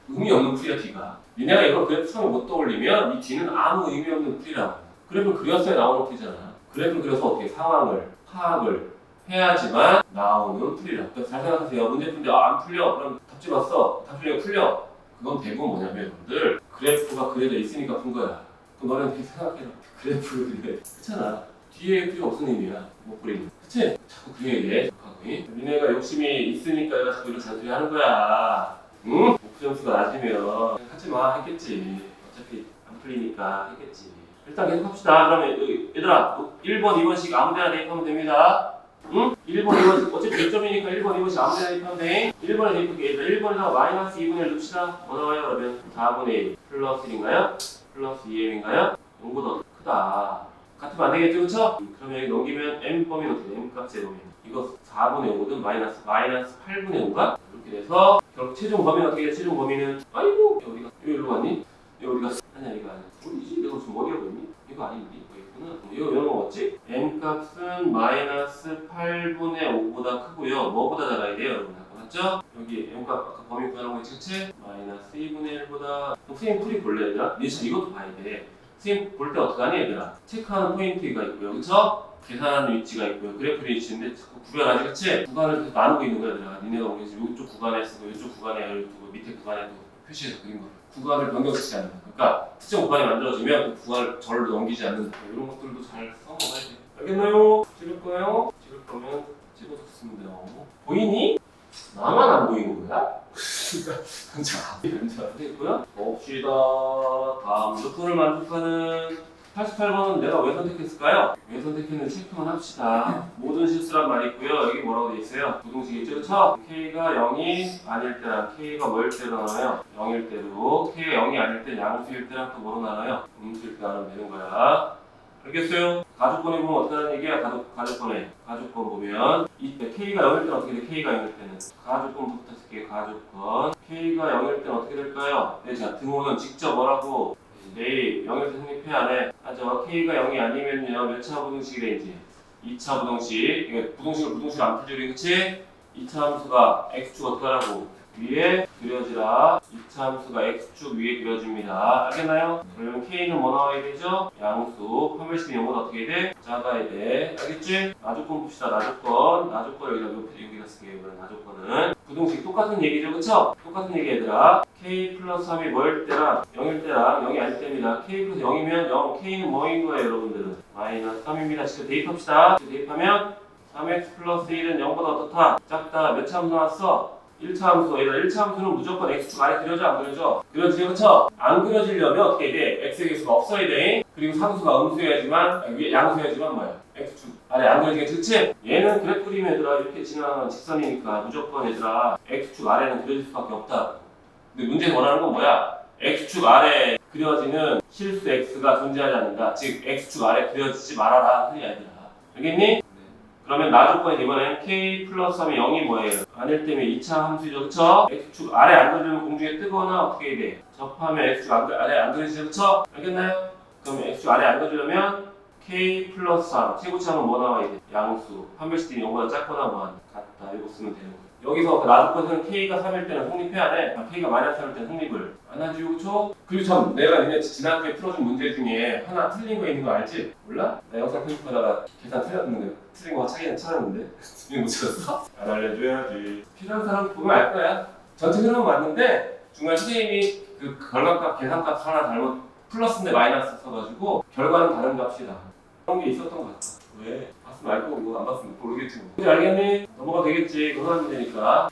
의미 없는 풀이야, 뒤가. 니네가 이걸 그래프 처음에 못 떠올리면 이 뒤는 아무 의미 없는 풀이라고. 그래프를 그렸어야 나오는 풀이잖아. 그래프를 그려서 어떻게 상황을 파악을 해야지만 나오는 풀이라고. 그래서 잘 생각하세요. 문제 풀인데 안 풀려. 그럼 답지 봤어. 답지가 풀려. 그건 대부분 뭐냐면 여러분들 그래프가 그려져 있으니까 푼 거야. 그럼 너는 되게 생각해라. 그래프를 그려. 그렇잖아. 뒤에 필요 없는 의미야. 못 그리는. 그치? 자꾸 그 얘기해. 니네가 욕심이 있으니까 자꾸 이런 잔소리 하는 거야. 응? 목표 점수가 낮으면 하지 마 했겠지. 어차피 안 풀리니까 했겠지. 일단 계속 합시다. 그러면 여기 얘들아 1번, 2번씩 아무데나 대입하면 됩니다. 응? 1번, 2번 어차피 1점이니까 1번, 2번씩 아무데나 대입하면 돼. 1번에 대입할게. 얘들아 1번에다가 마이너스 2분의 1 넣읍시다. 뭐 나와요 그러면? 4분의 1 플러스 1인가요? 플러스 2m인가요? 0보다 크다. 같으면 안 되겠죠, 그쵸? 그러면 여기 넘기면 m범위는 어떻게 돼? m값의 범위. 이거 4분의 5든 마이너스 8분의 5가? 이렇게 돼서 결국 최종 범위는 어떻게 돼? 최종 범위는 아이고 어디가? 여기로 갔니? 여기 어디가? 아니야 이거 아니야. 어디지? 내가 지금 어디가 있니? 이거 아닌데? 이거 이런 거 뭐지? m값은 마이너스 8분의 5보다 크고요. 뭐보다 작아야 돼요, 여러분? 맞죠? 여기 m값 아까 범위 구하는 거 있지, 그치? 마이너스 2분의 1보다 선생님 풀이 볼래 얘들아? 니네 이것도 봐야 돼. 선생님 볼 때 어떻게 하니 얘들아? 체크하는 포인트가 있고요, 그쵸? 계산하는 위치가 있고요. 그래프의 위치인데 자꾸 구별하지, 그치? 구간을 계속 나누고 있는 거야 얘들아. 니네가 보기에서 이쪽 구간에 쓰고 이쪽 구간에 두고 밑에 구간에 또 표시해서 그린 거야. 구간을 변경시키지 않는다. 그러니까 특정 구간이 만들어지면 그 구간을 절로 넘기지 않는다. 이런 것들도 잘 써먹어야 돼. 알겠나요? 찍을 거예요? 찍을 거면 찍어줬으면 돼요. 보이니? 나만 안 보이는 거야? 자, 됐고요. 봅시다. 다음 조건을 만족하는 88번은 내가 왜 선택했을까요? 왜 선택했는지 체크만 합시다. 모든 실수란 말이 있고요. 여기 뭐라고 돼 있어요? 부동식이죠, 그렇죠? K가 0이 아닐 때랑 K가 뭐일 때로 나눠요? 0일 때로. K가 0이 아닐 때 양수일 때랑 또 뭐로 나눠요? 음수일 때 나누면 되는 거야. 알겠어요? 가족권에 보면 어떻게 하는 얘기야? 가족권에. 가족권 보면 이때 K가 0일 때는 어떻게 돼? K가 0일 때는 가족권부터 쓸게요. 가족권. K가 0일 때는 어떻게 될까요? 네, 자, 등호는 직접 뭐라고? 내일 0에서 성립해야 하네. 하죠. K가 0이 아니면요. 몇 차 부동식이 되지? 2차 부동식. 이게 부동식을 안 풀죠, 그치? 2차 함수가 x축 어떻게 하라고? 위에 그려지라. 2차 함수가 x축 위에 그려집니다. 알겠나요? 그러면 K는 뭐 나와야 되죠? 양수. 판별식은 0보다 어떻게 돼? 작아야 돼. 알겠지? 나조건 봅시다. 나조건. 나조건 여기다 쓸게요. 이거는 나조건은. 부동식 똑같은 얘기죠, 그쵸? 똑같은 얘기 얘들아. K 플러스 3이 뭐일 때랑 0일 때랑 0이 아닐 때입니다. K 플러스 0이면 0, K는 뭐인 거예요, 여러분들은? 마이너스 3입니다. 지금 대입합시다. 대입하면 3x 플러스 1은 0보다 어떻다? 작다. 몇 차 함수 나왔어? 1차 함수. 얘들아 1차 함수는 무조건 x축 아래 그려져 안 그려져? 그려지죠, 그쵸? 안 그려지려면 어떻게 돼? x의 개수가 없어야 돼. 그리고 상수가 음수여야지만, 양수여야지만 뭐야? x축 아래 안 그려지겠지, 그치? 얘는 그래프 그리면 얘들아 이렇게 지나가는 직선이니까 무조건 얘들아 x축 아래는 그려질 수밖에 없다. 근데 문제는 원하는 건 뭐야? x축 아래 그려지는 실수 x가 존재하지 않는다. 즉 x축 아래 그려지지 말아라. 그게 아니라. 알겠니? 그러면 나조건이 이번엔 k 플러스 3이 0이 뭐예요? 아닐 때문에 2차 함수죠, 그쵸? x축 아래 안 그려지면 공중에 뜨거나 어떻게 해야 돼? 접하면 x축 아래 안 그려지죠, 그쵸? 알겠나요? 그럼 x축 아래 안 그려지려면 k 플러스 3 최고치하면 뭐 나와야 돼? 양수. 판별식 0보다 작거나 뭐한 같다. 이거 쓰면 되는 거예요. 여기서 그 나조건에서는 K가 3일 때는 성립해야 돼. K가 마이너스 3일 때는 성립을 안 하지, 그쵸? 그리고 참 내가 니네 지난주에 풀어준 문제 중에 하나 틀린 거 있는 거 알지? 몰라? 나 영상 편집하다가 계산 틀렸는데 틀린 거 차이는 찾았는데 이거 못 찾았어? 안 알려줘야지. 필요한 사람 보면 알 거야. 전체 흐름은 맞는데 중간 선생님이 그 결과값 계산값 하나 잘못 플러스인데 마이너스 써가지고 결과는 다른 값이다. 그런 게 있었던 것 같아. 왜? 봤으면 알 거고 이거 안 봤으면 모르겠지 뭐. 이제 알겠니? 넘어가 되겠지. 그거 하면 되니까.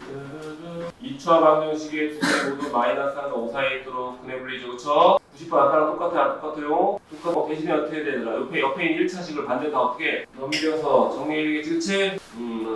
2차 방정식의 두 개 모두 마이너스 1과 5 사이에 있도록 근해 분리죠, 그쵸? 90번 아까랑 똑같아요, 안 똑같아요? 똑같고 대신에 어떻게 해야 되더라? 옆에 있는 1차식을 반대 다 어떻게 넘겨서 정리해야겠지, 그치?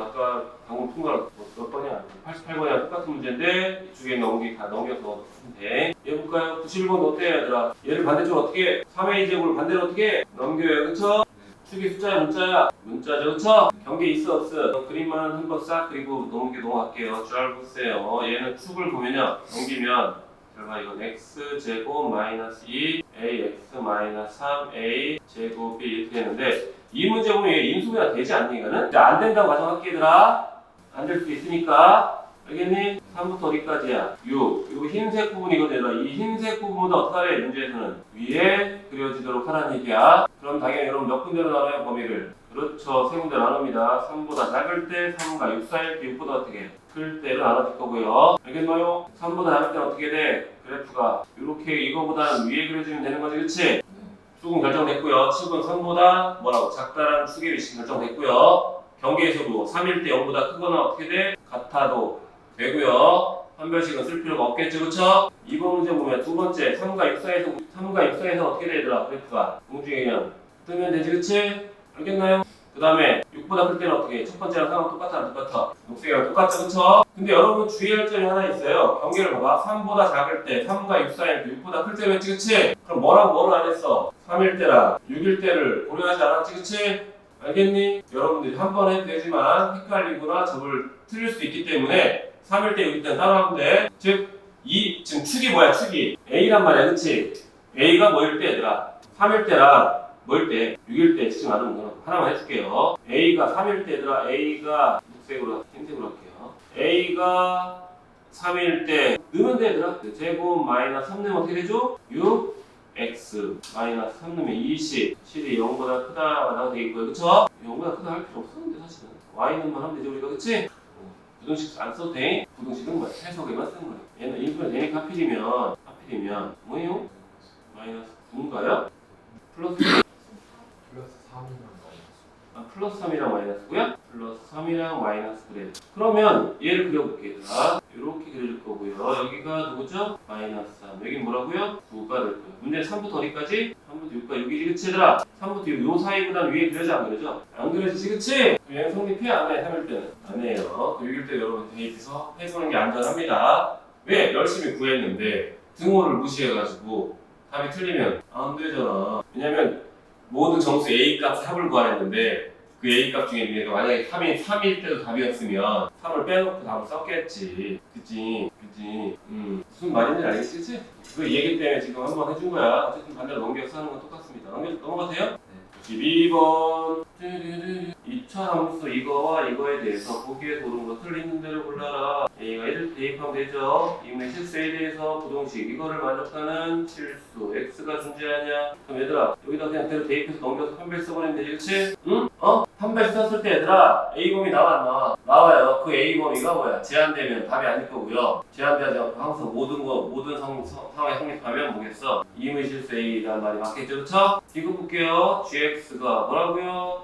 아까 방금 푼 거랑 몇 번이야? 88번이랑 똑같은 문제인데 이쪽에 다 넘겨서 쓰면 돼. 얘 볼까요? 91번도 어때요, 얘들아? 얘를 반대쪽으로 어떻게? 3a 제곱을 반대로 어떻게? 넘겨요, 그쵸? 축이 숫자야, 문자야? 문자죠, 그쵸? 경계 있어, 없어? 그림만 한번 싹 그리고 넘어갈게요. 잘 보세요. 얘는 축을 보면요. 넘기면 결과 이건 x제곱 마이너스 2 ax 마이너스 3a 제곱이 이렇게 되는데 이 문제 보면 얘 인수분해가 되지 않니, 이거는? 안 된다고 가정할게, 얘들아. 안 될 수도 있으니까. 알겠니? 3부터 어디까지야? 6. 이거 흰색 부분이거든. 이 흰색 부분보다 어떻게 하래? 문제에서는 위에 그려지도록 하라는 얘기야. 그럼 당연히 여러분 몇 군데로 나눠요? 범위를. 그렇죠. 세 군데 나눕니다. 3보다 작을 때 3과 6 사이일 때 6보다 어떻게? 클 때로 나눠질 거고요. 알겠나요? 3보다 작을 때 어떻게 돼? 그래프가 이렇게 이거보다는 위에 그려지면 되는 거지, 그치? 축은 결정됐고요. 축은 3보다 뭐라고? 작다라는 축의 위치 결정됐고요. 경계에서도 3일 때 0보다 크거나 어떻게 돼? 같아도 되고요. 판별식은 쓸 필요가 없겠죠, 그쵸? 이번 문제 보면 두 번째 3과 6 사이에서 어떻게 되더라 그래프가 공중에 그냥 뜨면 되지, 그치? 알겠나요? 그 다음에 6보다 클 때는 어떻게 해? 첫 번째랑 상황 똑같아 안 똑같아? 녹색이랑 똑같죠, 그쵸? 근데 여러분 주의할 점이 하나 있어요. 경계를 봐봐. 3보다 작을 때 3과 6 사이에 6보다 클 때였지, 그치? 그럼 뭐를 안 했어? 3일 때랑 6일 때를 고려하지 않았지, 그치? 알겠니? 여러분들이 한 번 해도 되지만 헷갈리거나 점을 틀릴 수도 있기 때문에 3일 때 6일 때는 따로 하면 돼. 즉, 지금 축이 뭐야, 축이? A란 말이야, 그치? A가 뭐일 때 얘들아? 3일 때랑 뭐일 때? 6일 때 지금 안 오는 거 하나만 해줄게요. A가 3일 때 얘들아, A가 녹색으로, 흰색으로 할게요. A가 3일 때 넣으면 돼 얘들아. 제곱 마이너스 3 넣으면 어떻게 되죠? 6 x 마이너스 3 넣으면 20 실이 0보다 크다가 되겠고요, 그쵸? 0보다 크다 할 필요 없었는데 사실은 y는만 하면 되죠 우리가, 그치? 부등식 안 써도 돼. 부등식은 뭐야? 해석에만 쓰는 거야. 얘는 인프레 되니까 하필이면 뭐예요? 마이너스 9인가요? 플러스 3이랑 플러스 3이랑 마이너스고요? 플러스 3이랑 마이너스 그래. 그러면 얘를 그려볼게요. 이렇게 그려줄 거고요. 여기가 누구죠? 마이너스 3. 여기 뭐라고요? 9가 될 거예요. 문제는 3부터 어디까지? 3부터 6가 6이지, 그치 얘들아? 3부터 6, 요 사이보단 위에 그려지 안 그려져? 안 그려지지, 그치? 얘는 성립해 안 해? 3일 때는? 안 해요. 6일 때 여러분 대입해서 해보는 게 안전합니다. 왜? 열심히 구했는데 등호를 무시해가지고 답이 틀리면 안 되잖아. 왜냐면 모든 점수 A 값을 합을 구하랬는데 그 A 값 중에 얘가 만약에 3일 때도 답이었으면 3을 빼놓고 답을 썼겠지. 그치? 무슨 말인지 알겠지? 그치? 그 얘기 때문에 지금 한번 해준 거야. 어쨌든 반대로 넘겨서 하는 건 똑같습니다. 넘어가도 돼요? 12번 2차 함수 이거와 이거에 대해서 보기에 도는 거 틀린 대로 골라라. A가 1을 대입하면 되죠. 이문의 실수에 대해서 부동식 이거를 만족하는 실수 X가 존재하냐. 그럼 얘들아 여기다 그냥 대로 대입해서 넘겨서 판별 써버리면 되지, 그치? 응? 판별 썼을 때 얘들아 A범위 나와 안 나와? 나와요. 그 A범위가 뭐야? 제한되면 답이 아닐 거고요. 제한되지 않고 항상 모든 상황에 성립하면 뭐겠어? 이문의 실수 A라는 말이 맞겠죠, 그쵸? 이거 볼게요. GX가 뭐라고요?